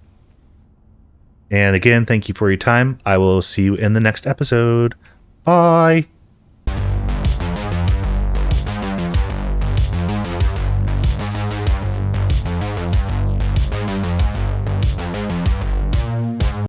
And again, thank you for your time. I will see you in the next episode. Bye!